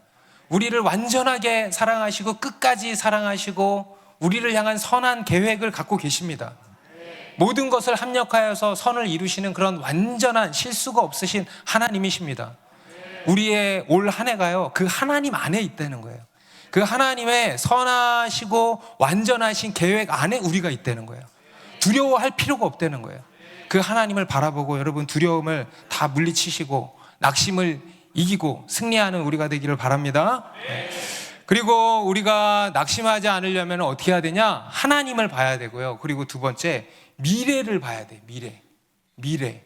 우리를 완전하게 사랑하시고 끝까지 사랑하시고 우리를 향한 선한 계획을 갖고 계십니다. 모든 것을 합력하여서 선을 이루시는 그런 완전한 실수가 없으신 하나님이십니다. 우리의 올 한 해가요, 그 하나님 안에 있다는 거예요. 그 하나님의 선하시고 완전하신 계획 안에 우리가 있다는 거예요. 두려워할 필요가 없다는 거예요. 그 하나님을 바라보고 여러분, 두려움을 다 물리치시고 낙심을 이기고 승리하는 우리가 되기를 바랍니다. 그리고 우리가 낙심하지 않으려면 어떻게 해야 되냐? 하나님을 봐야 되고요. 그리고 두 번째, 미래를 봐야 돼. 미래.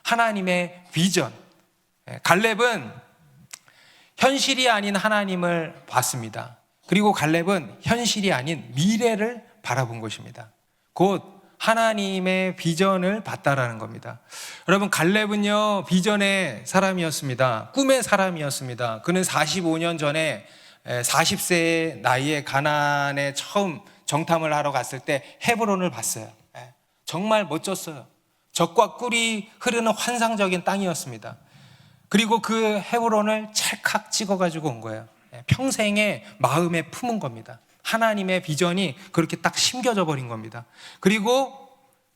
하나님의 비전. 갈렙은 현실이 아닌 하나님을 봤습니다. 그리고 갈렙은 현실이 아닌 미래를 바라본 것입니다. 곧 하나님의 비전을 봤다라는 겁니다. 여러분, 갈렙은요 비전의 사람이었습니다. 꿈의 사람이었습니다. 그는 45년 전에 40세의 나이에 가나안에 처음 정탐을 하러 갔을 때 헤브론을 봤어요. 정말 멋졌어요. 젖과 꿀이 흐르는 환상적인 땅이었습니다. 그리고 그 헤브론을 찰칵 찍어가지고 온 거예요. 평생의 마음에 품은 겁니다. 하나님의 비전이 그렇게 딱 심겨져 버린 겁니다. 그리고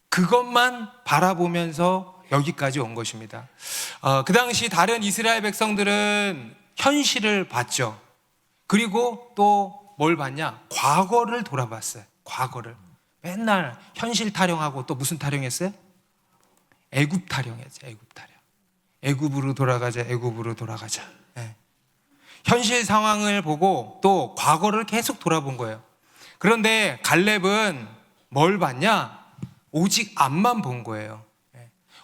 그것만 바라보면서 여기까지 온 것입니다. 그 당시 다른 이스라엘 백성들은 현실을 봤죠. 그리고 또 뭘 봤냐? 과거를 돌아봤어요. 과거를. 맨날 현실 타령하고 또 무슨 타령했어요? 애굽 타령했죠. 애굽 타령. 애굽으로 돌아가자. 애굽으로 돌아가자. 현실 상황을 보고 또 과거를 계속 돌아본 거예요. 그런데 갈렙은 뭘 봤냐? 오직 앞만 본 거예요.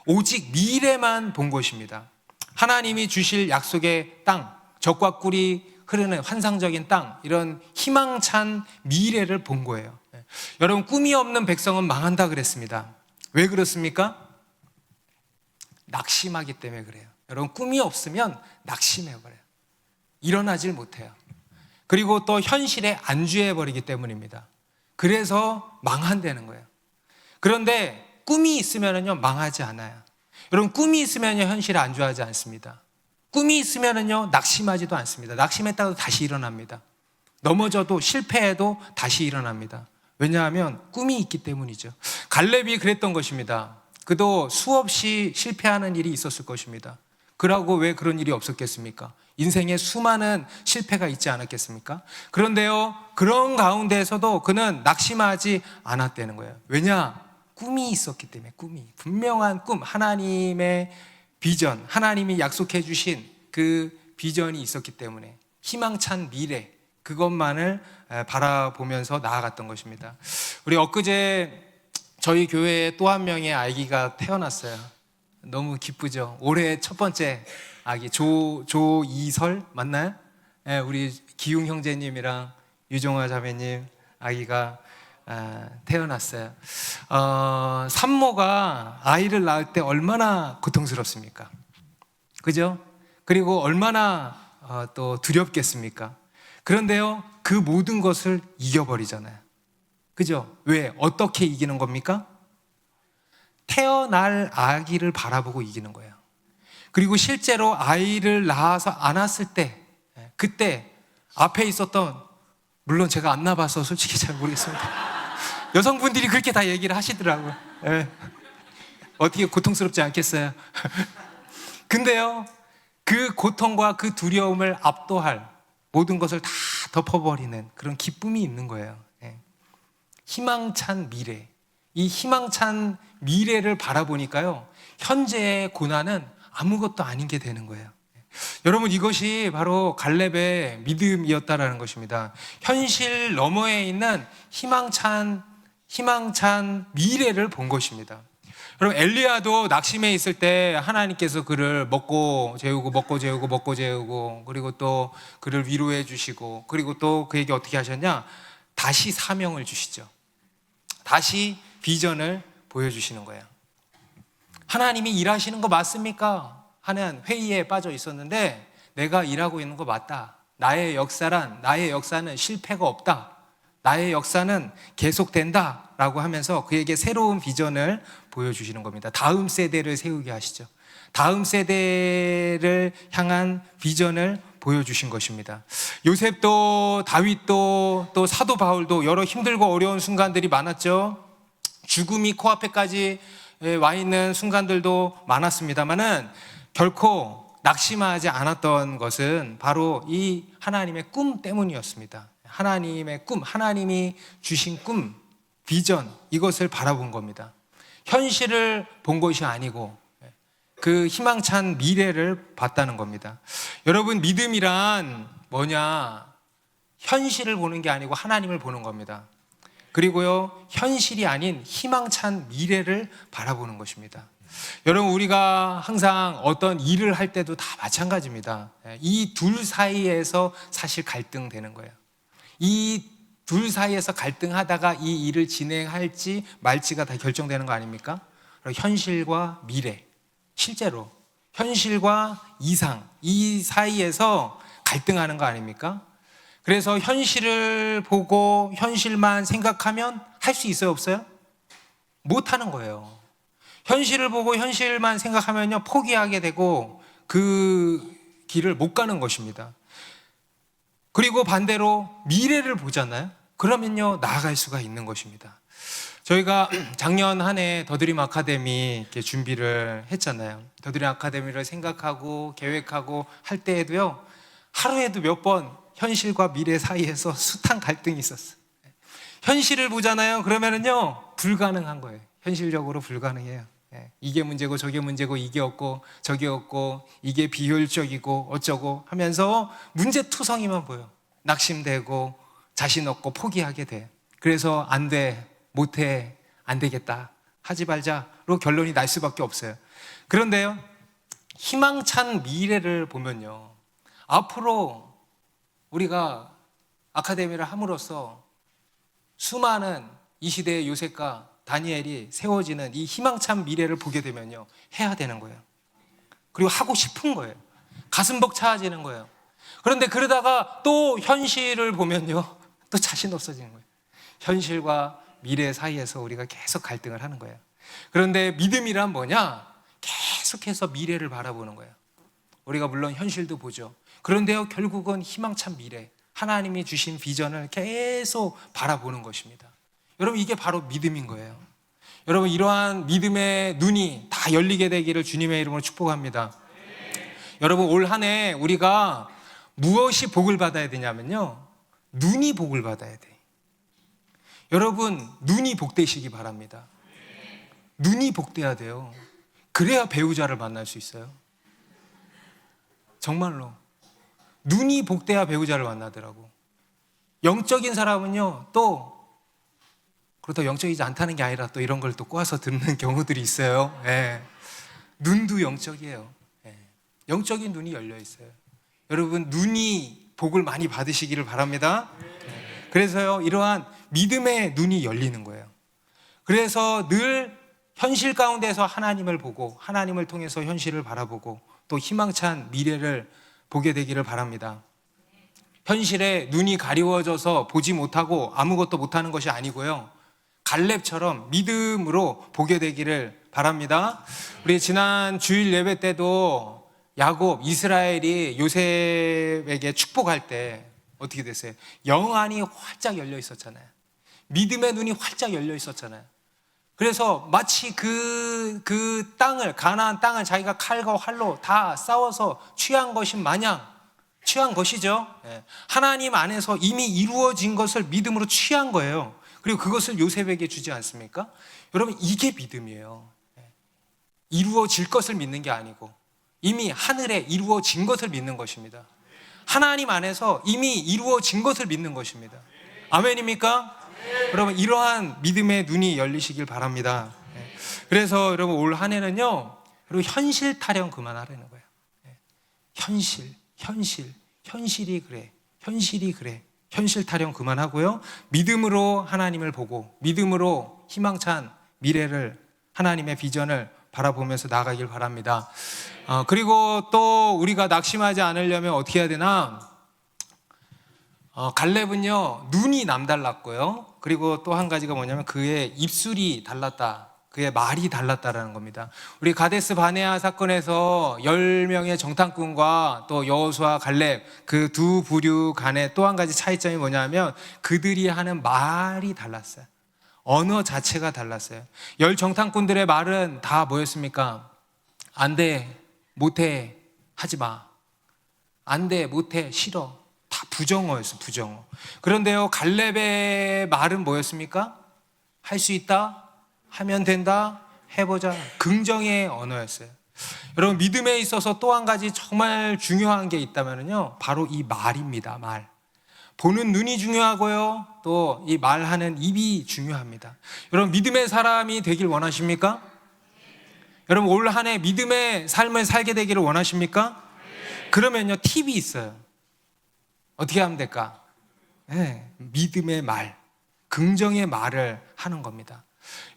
오직 미래만 본 것입니다. 하나님이 주실 약속의 땅, 젖과 꿀이 흐르는 환상적인 땅, 이런 희망찬 미래를 본 거예요. 여러분, 꿈이 없는 백성은 망한다 그랬습니다. 왜 그렇습니까? 낙심하기 때문에 그래요. 여러분, 꿈이 없으면 낙심해버려요. 일어나질 못해요. 그리고 또 현실에 안주해버리기 때문입니다. 그래서 망한다는 거예요. 그런데 꿈이 있으면요 망하지 않아요. 여러분, 꿈이 있으면요 현실에 안주하지 않습니다. 꿈이 있으면요 낙심하지도 않습니다. 낙심했다가도 다시 일어납니다. 넘어져도 실패해도 다시 일어납니다. 왜냐하면 꿈이 있기 때문이죠. 갈렙이 그랬던 것입니다. 그도 수없이 실패하는 일이 있었을 것입니다. 그러고 왜 그런 일이 없었겠습니까? 인생에 수많은 실패가 있지 않았겠습니까? 그런데요, 그런 가운데에서도 그는 낙심하지 않았다는 거예요. 왜냐? 꿈이 있었기 때문에. 꿈이, 분명한 꿈, 하나님의 비전, 하나님이 약속해 주신 그 비전이 있었기 때문에 희망찬 미래, 그것만을 바라보면서 나아갔던 것입니다. 우리 엊그제 저희 교회에 또 한 명의 아기가 태어났어요. 너무 기쁘죠. 올해 첫 번째 아기 조이설 맞나요? 네, 우리 기웅 형제님이랑 유종화 자매님 아기가 태어났어요. 산모가 아이를 낳을 때 얼마나 고통스럽습니까? 그죠? 그리고 얼마나 또 두렵겠습니까? 그런데요, 그 모든 것을 이겨버리잖아요. 그죠? 왜? 어떻게 이기는 겁니까? 태어날 아기를 바라보고 이기는 거예요. 그리고 실제로 아이를 낳아서 안았을 때, 그때 앞에 있었던, 물론 제가 안 낳아봐서 솔직히 잘 모르겠습니다. 여성분들이 그렇게 다 얘기를 하시더라고요. 어떻게 고통스럽지 않겠어요? 근데요, 그 고통과 그 두려움을 압도할 모든 것을 다 덮어버리는 그런 기쁨이 있는 거예요. 희망찬 미래. 이 희망찬 미래를 바라보니까요, 현재의 고난은 아무것도 아닌 게 되는 거예요. 여러분, 이것이 바로 갈렙의 믿음이었다라는 것입니다. 현실 너머에 있는 희망찬 미래를 본 것입니다. 여러분, 엘리야도 낙심해 있을 때 하나님께서 그를 먹고 재우고 그리고 또 그를 위로해 주시고, 그리고 또 그에게 어떻게 하셨냐? 다시 사명을 주시죠. 다시 비전을 보여주시는 거예요. 하나님이 일하시는 거 맞습니까? 하는 회의에 빠져 있었는데, 내가 일하고 있는 거 맞다. 나의 역사는 실패가 없다. 나의 역사는 계속된다 라고 하면서 그에게 새로운 비전을 보여주시는 겁니다. 다음 세대를 세우게 하시죠. 다음 세대를 향한 비전을 보여주신 것입니다. 요셉도, 다윗도, 또 사도 바울도 여러 힘들고 어려운 순간들이 많았죠. 죽음이 코앞에까지 와 있는 순간들도 많았습니다만은 결코 낙심하지 않았던 것은 바로 이 하나님의 꿈 때문이었습니다. 하나님의 꿈, 하나님이 주신 꿈, 비전, 이것을 바라본 겁니다. 현실을 본 것이 아니고 그 희망찬 미래를 봤다는 겁니다. 여러분, 믿음이란 뭐냐? 현실을 보는 게 아니고 하나님을 보는 겁니다. 그리고요, 현실이 아닌 희망찬 미래를 바라보는 것입니다. 여러분, 우리가 항상 어떤 일을 할 때도 다 마찬가지입니다. 이 둘 사이에서 사실 갈등되는 거예요. 이 둘 사이에서 갈등하다가 이 일을 진행할지 말지가 다 결정되는 거 아닙니까? 그리고 현실과 미래, 실제로 현실과 이상, 이 사이에서 갈등하는 거 아닙니까? 그래서 현실을 보고 현실만 생각하면 할 수 있어요, 없어요? 못 하는 거예요. 현실을 보고 현실만 생각하면요, 포기하게 되고 그 길을 못 가는 것입니다. 그리고 반대로 미래를 보잖아요. 그러면요, 나아갈 수가 있는 것입니다. 저희가 작년 한 해 더드림 아카데미 이렇게 준비를 했잖아요. 더드림 아카데미를 생각하고 계획하고 할 때에도요, 하루에도 몇 번 현실과 미래 사이에서 숱한 갈등이 있었어요. 현실을 보잖아요. 그러면은요, 불가능한 거예요. 현실적으로 불가능해요. 이게 문제고 저게 문제고 이게 없고 저게 없고 이게 비효율적이고 어쩌고 하면서 문제투성이만 보여. 낙심되고 자신 없고 포기하게 돼. 그래서 안 돼, 못해, 안 되겠다, 하지 말자로 결론이 날 수밖에 없어요. 그런데요, 희망찬 미래를 보면요, 앞으로 우리가 아카데미를 함으로써 수많은 이 시대의 요셉과 다니엘이 세워지는 이 희망찬 미래를 보게 되면요, 해야 되는 거예요. 그리고 하고 싶은 거예요. 가슴 벅차지는 거예요. 그런데 그러다가 또 현실을 보면요, 또 자신 없어지는 거예요. 현실과 미래 사이에서 우리가 계속 갈등을 하는 거예요. 그런데 믿음이란 뭐냐? 계속해서 미래를 바라보는 거예요. 우리가 물론 현실도 보죠. 그런데요, 결국은 희망찬 미래, 하나님이 주신 비전을 계속 바라보는 것입니다. 여러분, 이게 바로 믿음인 거예요. 여러분, 이러한 믿음의 눈이 다 열리게 되기를 주님의 이름으로 축복합니다. 여러분, 올 한 해 우리가 무엇이 복을 받아야 되냐면요, 눈이 복을 받아야 돼. 여러분, 눈이 복되시기 바랍니다. 눈이 복돼야 돼요. 그래야 배우자를 만날 수 있어요. 정말로 눈이 복돼야 배우자를 만나더라고. 영적인 사람은요, 또 그렇다고 영적이지 않다는 게 아니라 또 이런 걸 또 꼬아서 듣는 경우들이 있어요. 눈도 영적이에요. 영적인 눈이 열려 있어요. 여러분, 눈이 복을 많이 받으시기를 바랍니다. 그래서요, 이러한 믿음의 눈이 열리는 거예요. 그래서 늘 현실 가운데서 하나님을 보고 하나님을 통해서 현실을 바라보고 또 희망찬 미래를 보게 되기를 바랍니다. 현실에 눈이 가리워져서 보지 못하고 아무것도 못하는 것이 아니고요, 갈렙처럼 믿음으로 보게 되기를 바랍니다. 우리 지난 주일 예배 때도 야곱, 이스라엘이 요셉에게 축복할 때 어떻게 됐어요? 영안이 활짝 열려 있었잖아요. 믿음의 눈이 활짝 열려 있었잖아요. 그래서 마치 그 땅을, 가나안 땅을 자기가 칼과 활로 다 싸워서 취한 것인 마냥 취한 것이죠. 하나님 안에서 이미 이루어진 것을 믿음으로 취한 거예요. 그리고 그것을 요셉에게 주지 않습니까? 여러분, 이게 믿음이에요. 이루어질 것을 믿는 게 아니고 이미 하늘에 이루어진 것을 믿는 것입니다. 하나님 안에서 이미 이루어진 것을 믿는 것입니다. 아멘입니까? 여러분, 이러한 믿음의 눈이 열리시길 바랍니다. 그래서 여러분, 올 한 해는요, 그리고 현실 타령 그만하라는 거예요. 현실이 그래, 현실 타령 그만하고요, 믿음으로 하나님을 보고 믿음으로 희망찬 미래를, 하나님의 비전을 바라보면서 나아가길 바랍니다. 그리고 또 우리가 낙심하지 않으려면 어떻게 해야 되나? 갈렙은요, 눈이 남달랐고요, 그리고 또 한 가지가 뭐냐면 그의 입술이 달랐다, 그의 말이 달랐다라는 겁니다. 우리 가데스 바네아 사건에서 10명의 정탐꾼과 또 여호수아, 갈렙 그 두 부류 간의 또 한 가지 차이점이 뭐냐면 그들이 하는 말이 달랐어요. 언어 자체가 달랐어요. 10 정탐꾼들의 말은 다 뭐였습니까? 안 돼, 못해, 하지 마. 안 돼, 못해, 싫어. 다 부정어였어요, 부정어. 그런데요, 갈렙의 말은 뭐였습니까? 할 수 있다, 하면 된다, 해보자. 긍정의 언어였어요. 여러분, 믿음에 있어서 또 한 가지 정말 중요한 게 있다면요, 바로 이 말입니다. 말. 보는 눈이 중요하고요, 또 이 말하는 입이 중요합니다. 여러분, 믿음의 사람이 되길 원하십니까? 여러분, 올 한 해 믿음의 삶을 살게 되기를 원하십니까? 그러면요, 팁이 있어요. 어떻게 하면 될까? 믿음의 말, 긍정의 말을 하는 겁니다.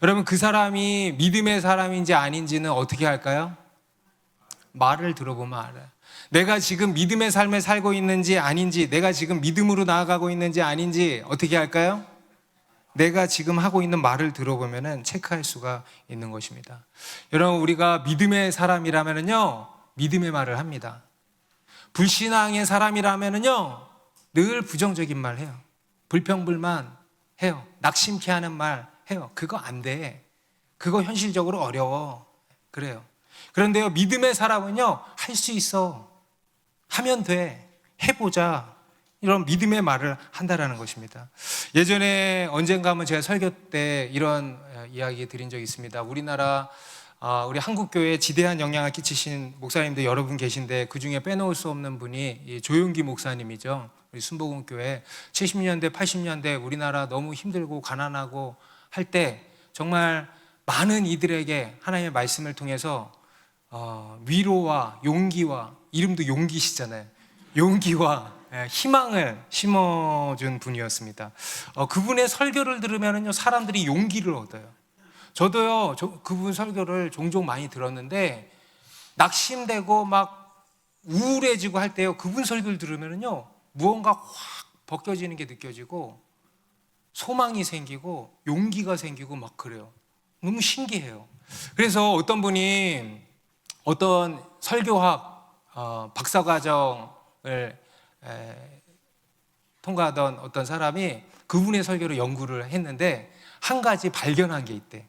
여러분, 그 사람이 믿음의 사람인지 아닌지는 어떻게 할까요? 말을 들어보면 알아요. 내가 지금 믿음의 삶을 살고 있는지 아닌지, 내가 지금 믿음으로 나아가고 있는지 아닌지 어떻게 할까요? 내가 지금 하고 있는 말을 들어보면 체크할 수가 있는 것입니다. 여러분, 우리가 믿음의 사람이라면요, 믿음의 말을 합니다. 불신앙의 사람이라면요, 늘 부정적인 말 해요. 불평불만 해요. 낙심케 하는 말 해요. 그거 안 돼. 그거 현실적으로 어려워. 그래요. 그런데요, 믿음의 사람은요, 할 수 있어. 하면 돼. 해보자. 이런 믿음의 말을 한다라는 것입니다. 예전에 언젠가 한번 제가 설교 때 이런 이야기 드린 적이 있습니다. 우리나라 우리 한국교회에 지대한 영향을 끼치신 목사님들 여러분 계신데 그 중에 빼놓을 수 없는 분이 조용기 목사님이죠. 우리 순복음교회 70년대 80년대 우리나라 너무 힘들고 가난하고 할 때 정말 많은 이들에게 하나님의 말씀을 통해서 위로와 용기와, 이름도 용기시잖아요, 용기와 희망을 심어준 분이었습니다. 그분의 설교를 들으면요, 사람들이 용기를 얻어요. 저도요, 그분 설교를 종종 많이 들었는데 낙심되고 막 우울해지고 할 때요, 그분 설교를 들으면요, 무언가 확 벗겨지는 게 느껴지고 소망이 생기고 용기가 생기고 막 그래요. 너무 신기해요. 그래서 어떤 분이 어떤 설교학 박사과정을 통과하던 어떤 사람이 그분의 설교를 연구를 했는데 한 가지 발견한 게 있대.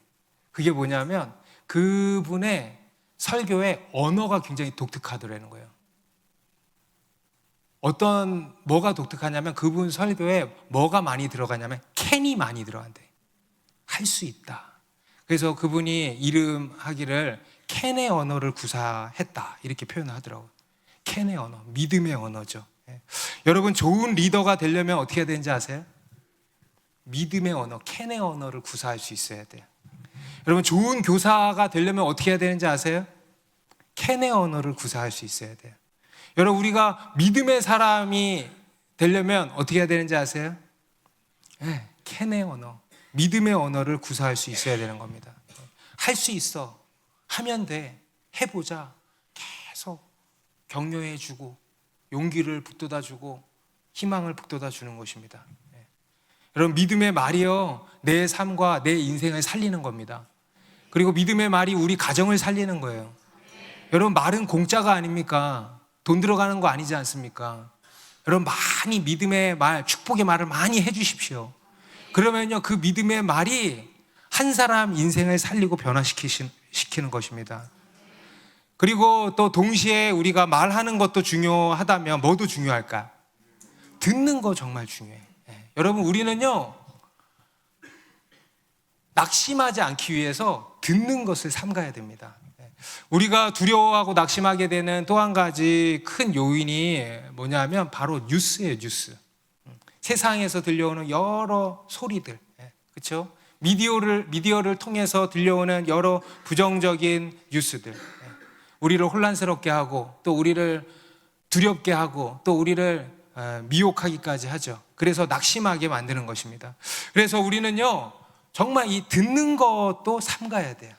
그게 뭐냐면 그분의 설교의 언어가 굉장히 독특하더라는 거예요. 뭐가 독특하냐면 그분 설교에 뭐가 많이 들어가냐면 캔이 많이 들어간대. 할 수 있다. 그래서 그분이 이름하기를 캔의 언어를 구사했다, 이렇게 표현을 하더라고요. 캔의 언어, 믿음의 언어죠. 여러분, 좋은 리더가 되려면 어떻게 해야 되는지 아세요? 믿음의 언어, 캔의 언어를 구사할 수 있어야 돼요. 여러분, 좋은 교사가 되려면 어떻게 해야 되는지 아세요? 캔의 언어를 구사할 수 있어야 돼요. 여러분, 우리가 믿음의 사람이 되려면 어떻게 해야 되는지 아세요? 캔의 언어, 믿음의 언어를 구사할 수 있어야 되는 겁니다. 할 수 있어, 하면 돼, 해보자, 계속 격려해주고 용기를 북돋아주고 희망을 북돋아주는 것입니다. 여러분, 믿음의 말이요, 내 삶과 내 인생을 살리는 겁니다. 그리고 믿음의 말이 우리 가정을 살리는 거예요. 여러분, 말은 공짜가 아닙니까? 돈 들어가는 거 아니지 않습니까? 여러분, 많이 믿음의 말, 축복의 말을 많이 해주십시오. 그러면요, 그 믿음의 말이 한 사람 인생을 살리고 변화시키는 것입니다. 그리고 또 동시에 우리가 말하는 것도 중요하다면 뭐도 중요할까? 듣는 거 정말 중요해. 여러분, 우리는요, 낙심하지 않기 위해서 듣는 것을 삼가야 됩니다. 우리가 두려워하고 낙심하게 되는 또 한 가지 큰 요인이 뭐냐면 바로 뉴스예요, 뉴스. 세상에서 들려오는 여러 소리들, 그렇죠? 미디어를 통해서 들려오는 여러 부정적인 뉴스들, 우리를 혼란스럽게 하고 또 우리를 두렵게 하고 또 우리를 미혹하기까지 하죠. 그래서 낙심하게 만드는 것입니다. 그래서 우리는요, 정말 이 듣는 것도 삼가야 돼요.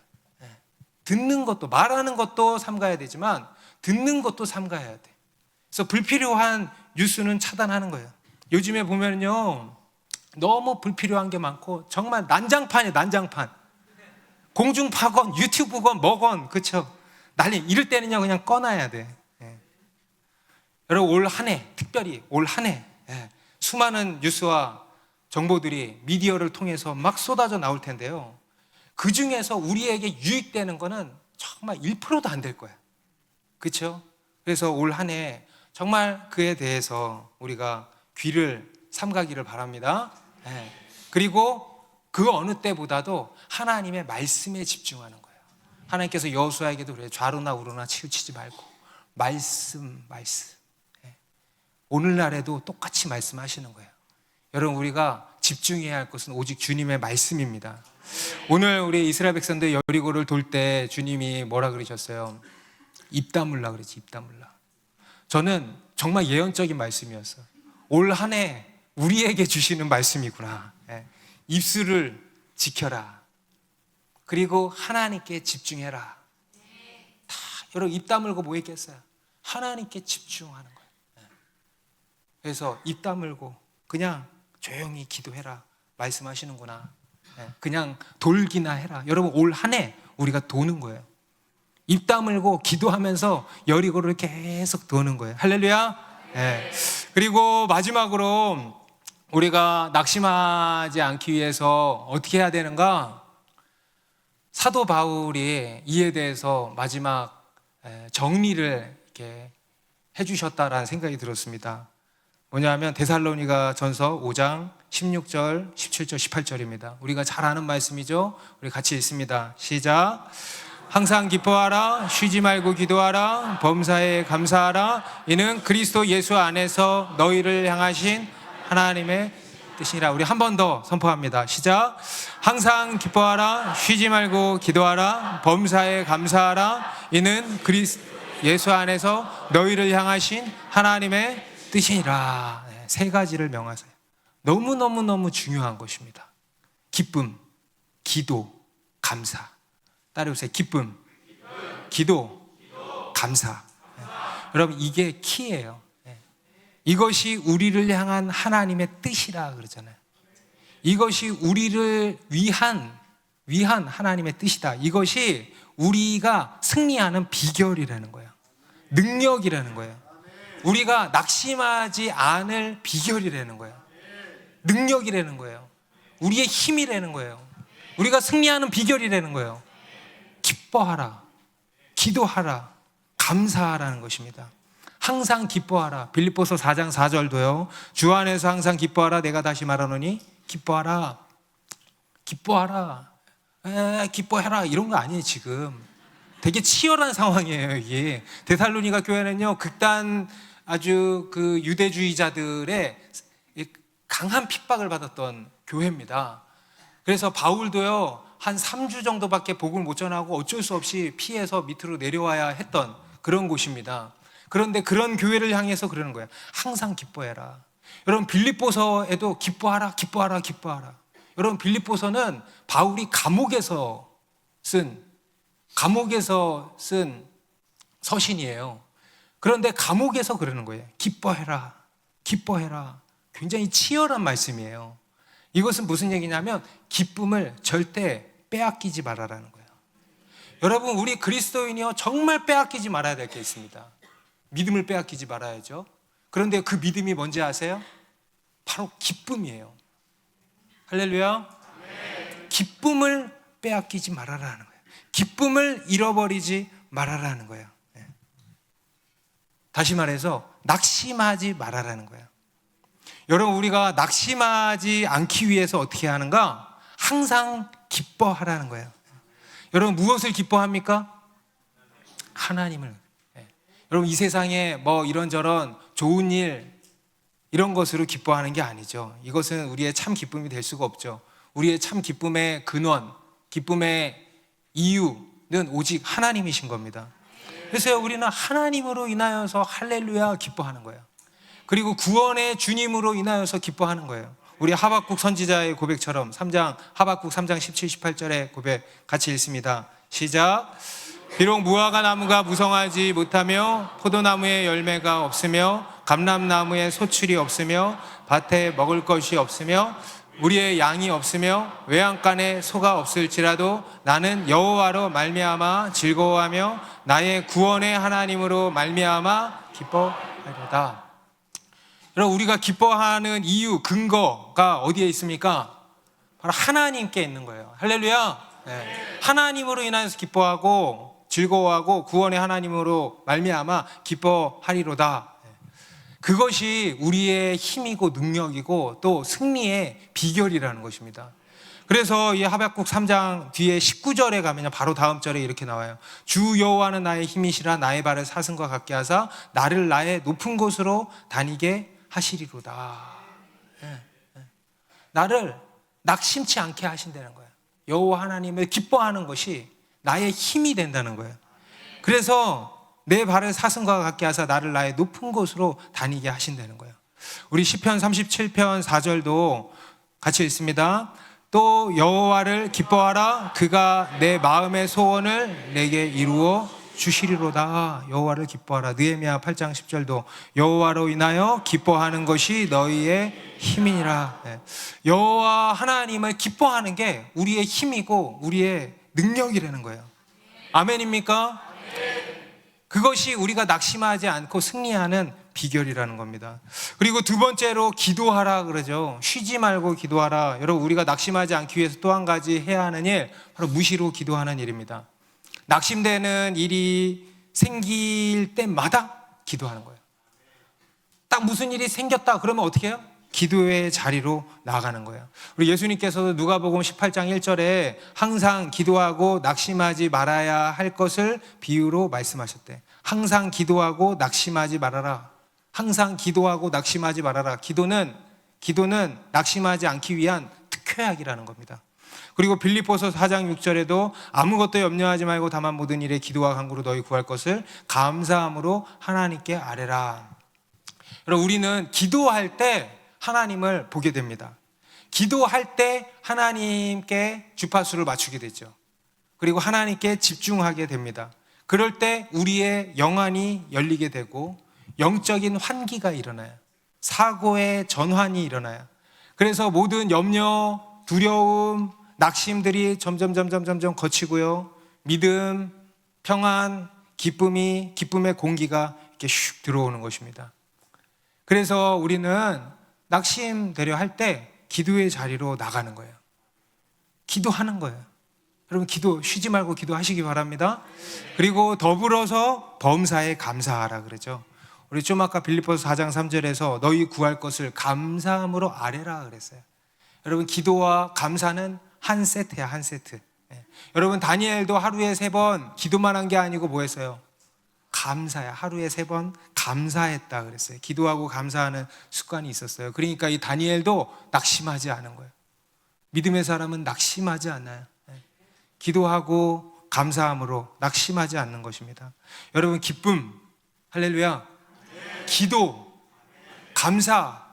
듣는 것도, 말하는 것도 삼가야 되지만 듣는 것도 삼가야 돼. 그래서 불필요한 뉴스는 차단하는 거예요. 요즘에 보면요, 너무 불필요한 게 많고 정말 난장판이에요, 난장판. 공중파건 유튜브건 뭐건, 그렇죠? 난리. 이럴 때는요, 그냥 꺼놔야 돼. 여러분, 올 한 해, 특별히 올 한 해 수많은 뉴스와 정보들이 미디어를 통해서 막 쏟아져 나올 텐데요, 그 중에서 우리에게 유익되는 거는 정말 1%도 안 될 거야. 그렇죠? 그래서 올 한 해 정말 그에 대해서 우리가 귀를 삼가기를 바랍니다. 그리고 그 어느 때보다도 하나님의 말씀에 집중하는 거예요. 하나님께서 여호수아에게도 그래요. 좌로나 우로나 치우치지 말고 말씀. 오늘날에도 똑같이 말씀하시는 거예요. 여러분, 우리가 집중해야 할 것은 오직 주님의 말씀입니다. 오늘 우리 이스라엘 백성들 여리고를 돌 때 주님이 뭐라 그러셨어요? 입 다물라 그랬지, 입 다물라. 저는 정말 예언적인 말씀이었어요. 올 한 해 우리에게 주시는 말씀이구나. 예. 입술을 지켜라. 그리고 하나님께 집중해라. 다 여러분 입 다물고 뭐 했겠어요? 하나님께 집중하는 거예요. 예. 그래서 입 다물고 그냥 조용히 기도해라 말씀하시는구나. 예. 그냥 돌기나 해라. 여러분 올 한 해 우리가 도는 거예요. 입 다물고 기도하면서 여리고를 계속 도는 거예요. 할렐루야. 예. 그리고 마지막으로 우리가 낙심하지 않기 위해서 어떻게 해야 되는가? 사도 바울이 이에 대해서 마지막 정리를 이렇게 해주셨다라는 생각이 들었습니다. 뭐냐면 데살로니가 전서 5장 16절, 17절, 18절입니다. 우리가 잘 아는 말씀이죠. 우리 같이 읽습니다. 시작. 항상 기뻐하라, 쉬지 말고 기도하라, 범사에 감사하라. 이는 그리스도 예수 안에서 너희를 향하신 하나님의 뜻이니라. 우리 한 번 더 선포합니다. 시작. 항상 기뻐하라, 쉬지 말고 기도하라, 범사에 감사하라. 이는 그리스도 예수 안에서 너희를 향하신 하나님의 뜻이니라. 네, 세 가지를 명하세요. 너무너무너무 중요한 것입니다. 기쁨, 기도, 감사. 따라오세요. 기쁨, 기도, 감사. 네. 여러분 이게 키예요. 네. 이것이 우리를 향한 하나님의 뜻이라 그러잖아요. 이것이 우리를 위한 하나님의 뜻이다. 이것이 우리가 승리하는 비결이라는 거예요. 능력이라는 거예요. 우리가 낙심하지 않을 비결이라는 거예요. 능력이라는 거예요. 우리의 힘이라는 거예요. 우리가 승리하는 비결이라는 거예요. 기뻐하라, 기도하라, 감사하라는 것입니다. 항상 기뻐하라. 빌립보서 4장 4절도요. 주 안에서 항상 기뻐하라. 내가 다시 말하노니 기뻐하라. 기뻐하라. 기뻐해라. 이런 거 아니에요 지금. 되게 치열한 상황이에요 이게. 데살로니가 교회는요 극단 아주 그 유대주의자들의 강한 핍박을 받았던 교회입니다. 그래서 바울도요 한 3주 정도밖에 복음을 못 전하고 어쩔 수 없이 피해서 밑으로 내려와야 했던 그런 곳입니다. 그런데 그런 교회를 향해서 그러는 거예요. 항상 기뻐해라. 여러분 빌립보서에도 기뻐하라, 기뻐하라, 기뻐하라. 여러분 빌립보서는 바울이 감옥에서 쓴 서신이에요. 그런데 감옥에서 그러는 거예요. 기뻐해라, 기뻐해라. 굉장히 치열한 말씀이에요. 이것은 무슨 얘기냐면 기쁨을 절대 빼앗기지 말아라는 거예요. 여러분 우리 그리스도인이요 정말 빼앗기지 말아야 될 게 있습니다. 믿음을 빼앗기지 말아야죠. 그런데 그 믿음이 뭔지 아세요? 바로 기쁨이에요. 할렐루야. 기쁨을 빼앗기지 말아라는 거예요. 기쁨을 잃어버리지 말아라는 거예요. 다시 말해서 낙심하지 말아라는 거예요. 여러분 우리가 낙심하지 않기 위해서 어떻게 하는가? 항상 기뻐하라는 거예요. 여러분 무엇을 기뻐합니까? 하나님을. 여러분 이 세상에 뭐 이런저런 좋은 일 이런 것으로 기뻐하는 게 아니죠. 이것은 우리의 참 기쁨이 될 수가 없죠. 우리의 참 기쁨의 근원, 기쁨의 이유는 오직 하나님이신 겁니다. 그래서 우리는 하나님으로 인하여서 할렐루야 기뻐하는 거예요. 그리고 구원의 주님으로 인하여서 기뻐하는 거예요. 우리 하박국 선지자의 고백처럼 하박국 3장 17, 18절의 고백 같이 읽습니다. 시작. 비록 무화과 나무가 무성하지 못하며 포도나무에 열매가 없으며 감람나무에 소출이 없으며 밭에 먹을 것이 없으며 우리의 양이 없으며 외양간에 소가 없을지라도 나는 여호와로 말미암아 즐거워하며 나의 구원의 하나님으로 말미암아 기뻐하리로다. 여러분 우리가 기뻐하는 이유 근거가 어디에 있습니까? 바로 하나님께 있는 거예요. 할렐루야. 네. 하나님으로 인하여서 기뻐하고 즐거워하고 구원의 하나님으로 말미암아 기뻐하리로다. 그것이 우리의 힘이고 능력이고 또 승리의 비결이라는 것입니다. 그래서 이 하박국 3장 뒤에 19절에 가면 바로 다음 절에 이렇게 나와요. 주 여호와는 나의 힘이시라 나의 발을 사슴과 같게 하사 나를 나의 높은 곳으로 다니게 하시리로다. 나를 낙심치 않게 하신다는 거예요. 여호와 하나님을 기뻐하는 것이 나의 힘이 된다는 거예요. 그래서 내 발을 사슴과 같게 하사 나를 나의 높은 곳으로 다니게 하신다는 거예요. 우리 시편 37편 4절도 같이 읽습니다. 또 여호와를 기뻐하라. 그가 내 마음의 소원을 내게 이루어 주시리로다. 여호와를 기뻐하라. 느헤미야 8장 10절도 여호와로 인하여 기뻐하는 것이 너희의 힘이니라. 여호와 하나님을 기뻐하는 게 우리의 힘이고 우리의 능력이라는 거예요. 아멘입니까? 그것이 우리가 낙심하지 않고 승리하는 비결이라는 겁니다. 그리고 두 번째로 기도하라 그러죠. 쉬지 말고 기도하라. 여러분, 우리가 낙심하지 않기 위해서 또 한 가지 해야 하는 일, 바로 무시로 기도하는 일입니다. 낙심되는 일이 생길 때마다 기도하는 거예요. 딱 무슨 일이 생겼다 그러면 어떻게 해요? 기도의 자리로 나아가는 거예요. 우리 예수님께서도 누가복음 18장 1절에 항상 기도하고 낙심하지 말아야 할 것을 비유로 말씀하셨대. 항상 기도하고 낙심하지 말아라. 항상 기도하고 낙심하지 말아라. 기도는 낙심하지 않기 위한 특효약이라는 겁니다. 그리고 빌립보서 4장 6절에도 아무것도 염려하지 말고 다만 모든 일에 기도와 간구로 너희 구할 것을 감사함으로 하나님께 아뢰라. 여러분, 우리는 기도할 때 하나님을 보게 됩니다. 기도할 때 하나님께 주파수를 맞추게 되죠. 그리고 하나님께 집중하게 됩니다. 그럴 때 우리의 영안이 열리게 되고 영적인 환기가 일어나요. 사고의 전환이 일어나요. 그래서 모든 염려, 두려움, 낙심들이 점점 거치고요. 믿음, 평안, 기쁨의 공기가 이렇게 슉 들어오는 것입니다. 그래서 우리는 낙심되려 할 때 기도의 자리로 나가는 거예요. 기도하는 거예요. 여러분, 쉬지 말고 기도하시기 바랍니다. 그리고 더불어서 범사에 감사하라 그러죠. 우리 좀 아까 빌립보서 4장 3절에서 너희 구할 것을 감사함으로 아뢰라 그랬어요. 여러분, 기도와 감사는 한 세트야, 한 세트. 여러분, 다니엘도 하루에 3번 기도만 한 게 아니고 뭐 했어요? 감사야. 하루에 3번 감사했다 그랬어요. 기도하고 감사하는 습관이 있었어요. 그러니까 이 다니엘도 낙심하지 않은 거예요. 믿음의 사람은 낙심하지 않아요. 기도하고 감사함으로 낙심하지 않는 것입니다. 여러분, 기쁨, 할렐루야, 기도, 감사,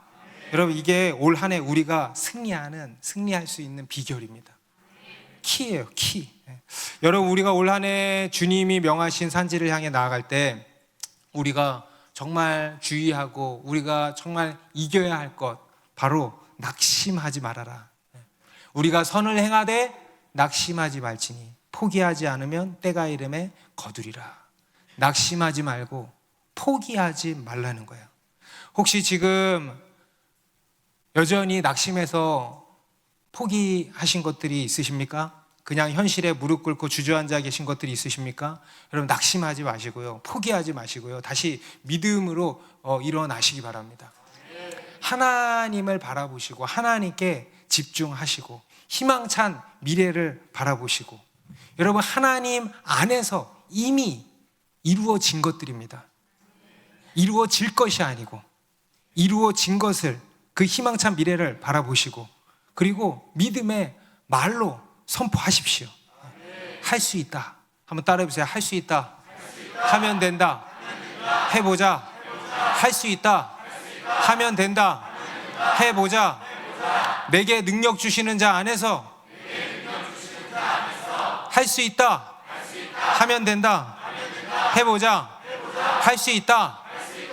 여러분, 이게 올 한 해 우리가 승리할 수 있는 비결입니다. 키예요, 키. 여러분, 우리가 올 한 해 주님이 명하신 산지를 향해 나아갈 때 우리가 정말 주의하고 우리가 정말 이겨야 할 것, 바로 낙심하지 말아라. 우리가 선을 행하되 낙심하지 말지니 포기하지 않으면 때가 이름에 거두리라. 낙심하지 말고 포기하지 말라는 거예요. 혹시 지금 여전히 낙심해서 포기하신 것들이 있으십니까? 그냥 현실에 무릎 꿇고 주저앉아 계신 것들이 있으십니까? 여러분, 낙심하지 마시고요. 포기하지 마시고요. 다시 믿음으로 일어나시기 바랍니다. 하나님을 바라보시고 하나님께 집중하시고 희망찬 미래를 바라보시고, 여러분, 하나님 안에서 이미 이루어진 것들입니다. 이루어질 것이 아니고 이루어진 것을, 그 희망찬 미래를 바라보시고, 그리고 믿음의 말로 선포하십시오. 할 수 있다. 한번 따라해보세요. 할 수 있다. 하면 된다. 해보자. 할 수 있다. 하면 된다. 해보자. 내게 능력 주시는 자 안에서 할 수 있다. 하면 된다. 해보자. 할 수 있다.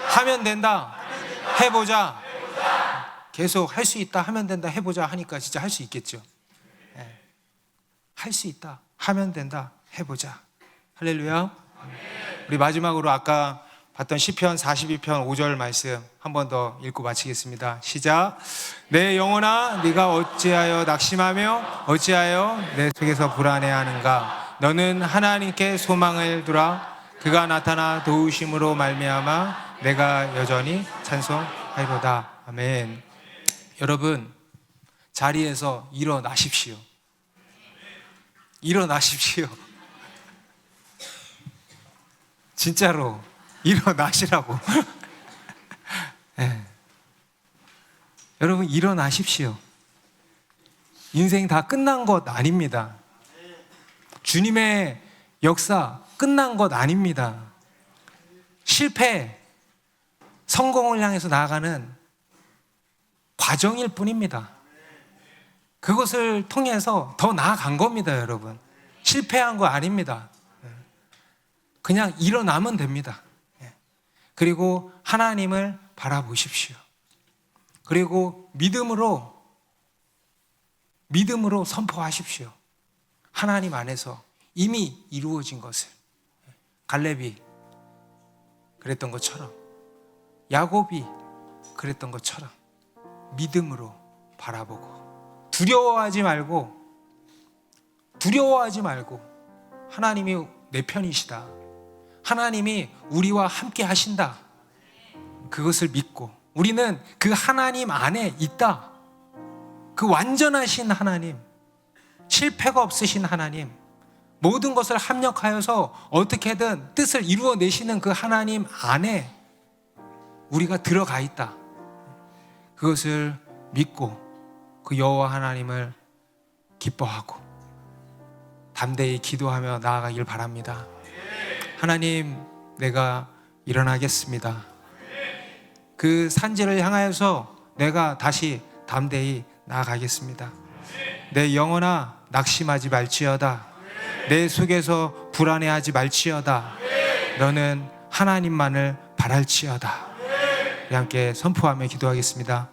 하면 된다. 해보자. 계속 할 수 있다, 하면 된다, 해보자 하니까 진짜 할 수 있겠죠. 할 수 있다, 하면 된다, 해보자. 할렐루야. 우리 마지막으로 아까 봤던 시편 42편 5절 말씀 한 번 더 읽고 마치겠습니다. 시작. 내 영혼아, 네가 어찌하여 낙심하며 어찌하여 내 속에서 불안해하는가. 너는 하나님께 소망을 두라. 그가 나타나 도우심으로 말미암아 내가 여전히 찬송하리로다. 아멘. 여러분, 자리에서 일어나십시오. 일어나십시오. 진짜로 일어나시라고. 네. 여러분, 일어나십시오. 인생 다 끝난 것 아닙니다. 주님의 역사 끝난 것 아닙니다. 실패, 성공을 향해서 나아가는 과정일 뿐입니다. 그것을 통해서 더 나아간 겁니다, 여러분. 실패한 거 아닙니다. 그냥 일어나면 됩니다. 그리고 하나님을 바라보십시오. 그리고 믿음으로 선포하십시오. 하나님 안에서 이미 이루어진 것을. 갈렙이 그랬던 것처럼, 야곱이 그랬던 것처럼 믿음으로 바라보고 두려워하지 말고 하나님이 내 편이시다. 하나님이 우리와 함께 하신다. 그것을 믿고 우리는 그 하나님 안에 있다. 그 완전하신 하나님, 실패가 없으신 하나님, 모든 것을 합력하여서 어떻게든 뜻을 이루어내시는 그 하나님 안에 우리가 들어가 있다. 그것을 믿고 그 여호와 하나님을 기뻐하고 담대히 기도하며 나아가길 바랍니다. 하나님, 내가 일어나겠습니다. 그 산지를 향하여서 내가 다시 담대히 나아가겠습니다. 내 영혼아, 낙심하지 말지어다. 내 속에서 불안해하지 말지어다. 너는 하나님만을 바랄지어다. 우리 함께 선포하며 기도하겠습니다.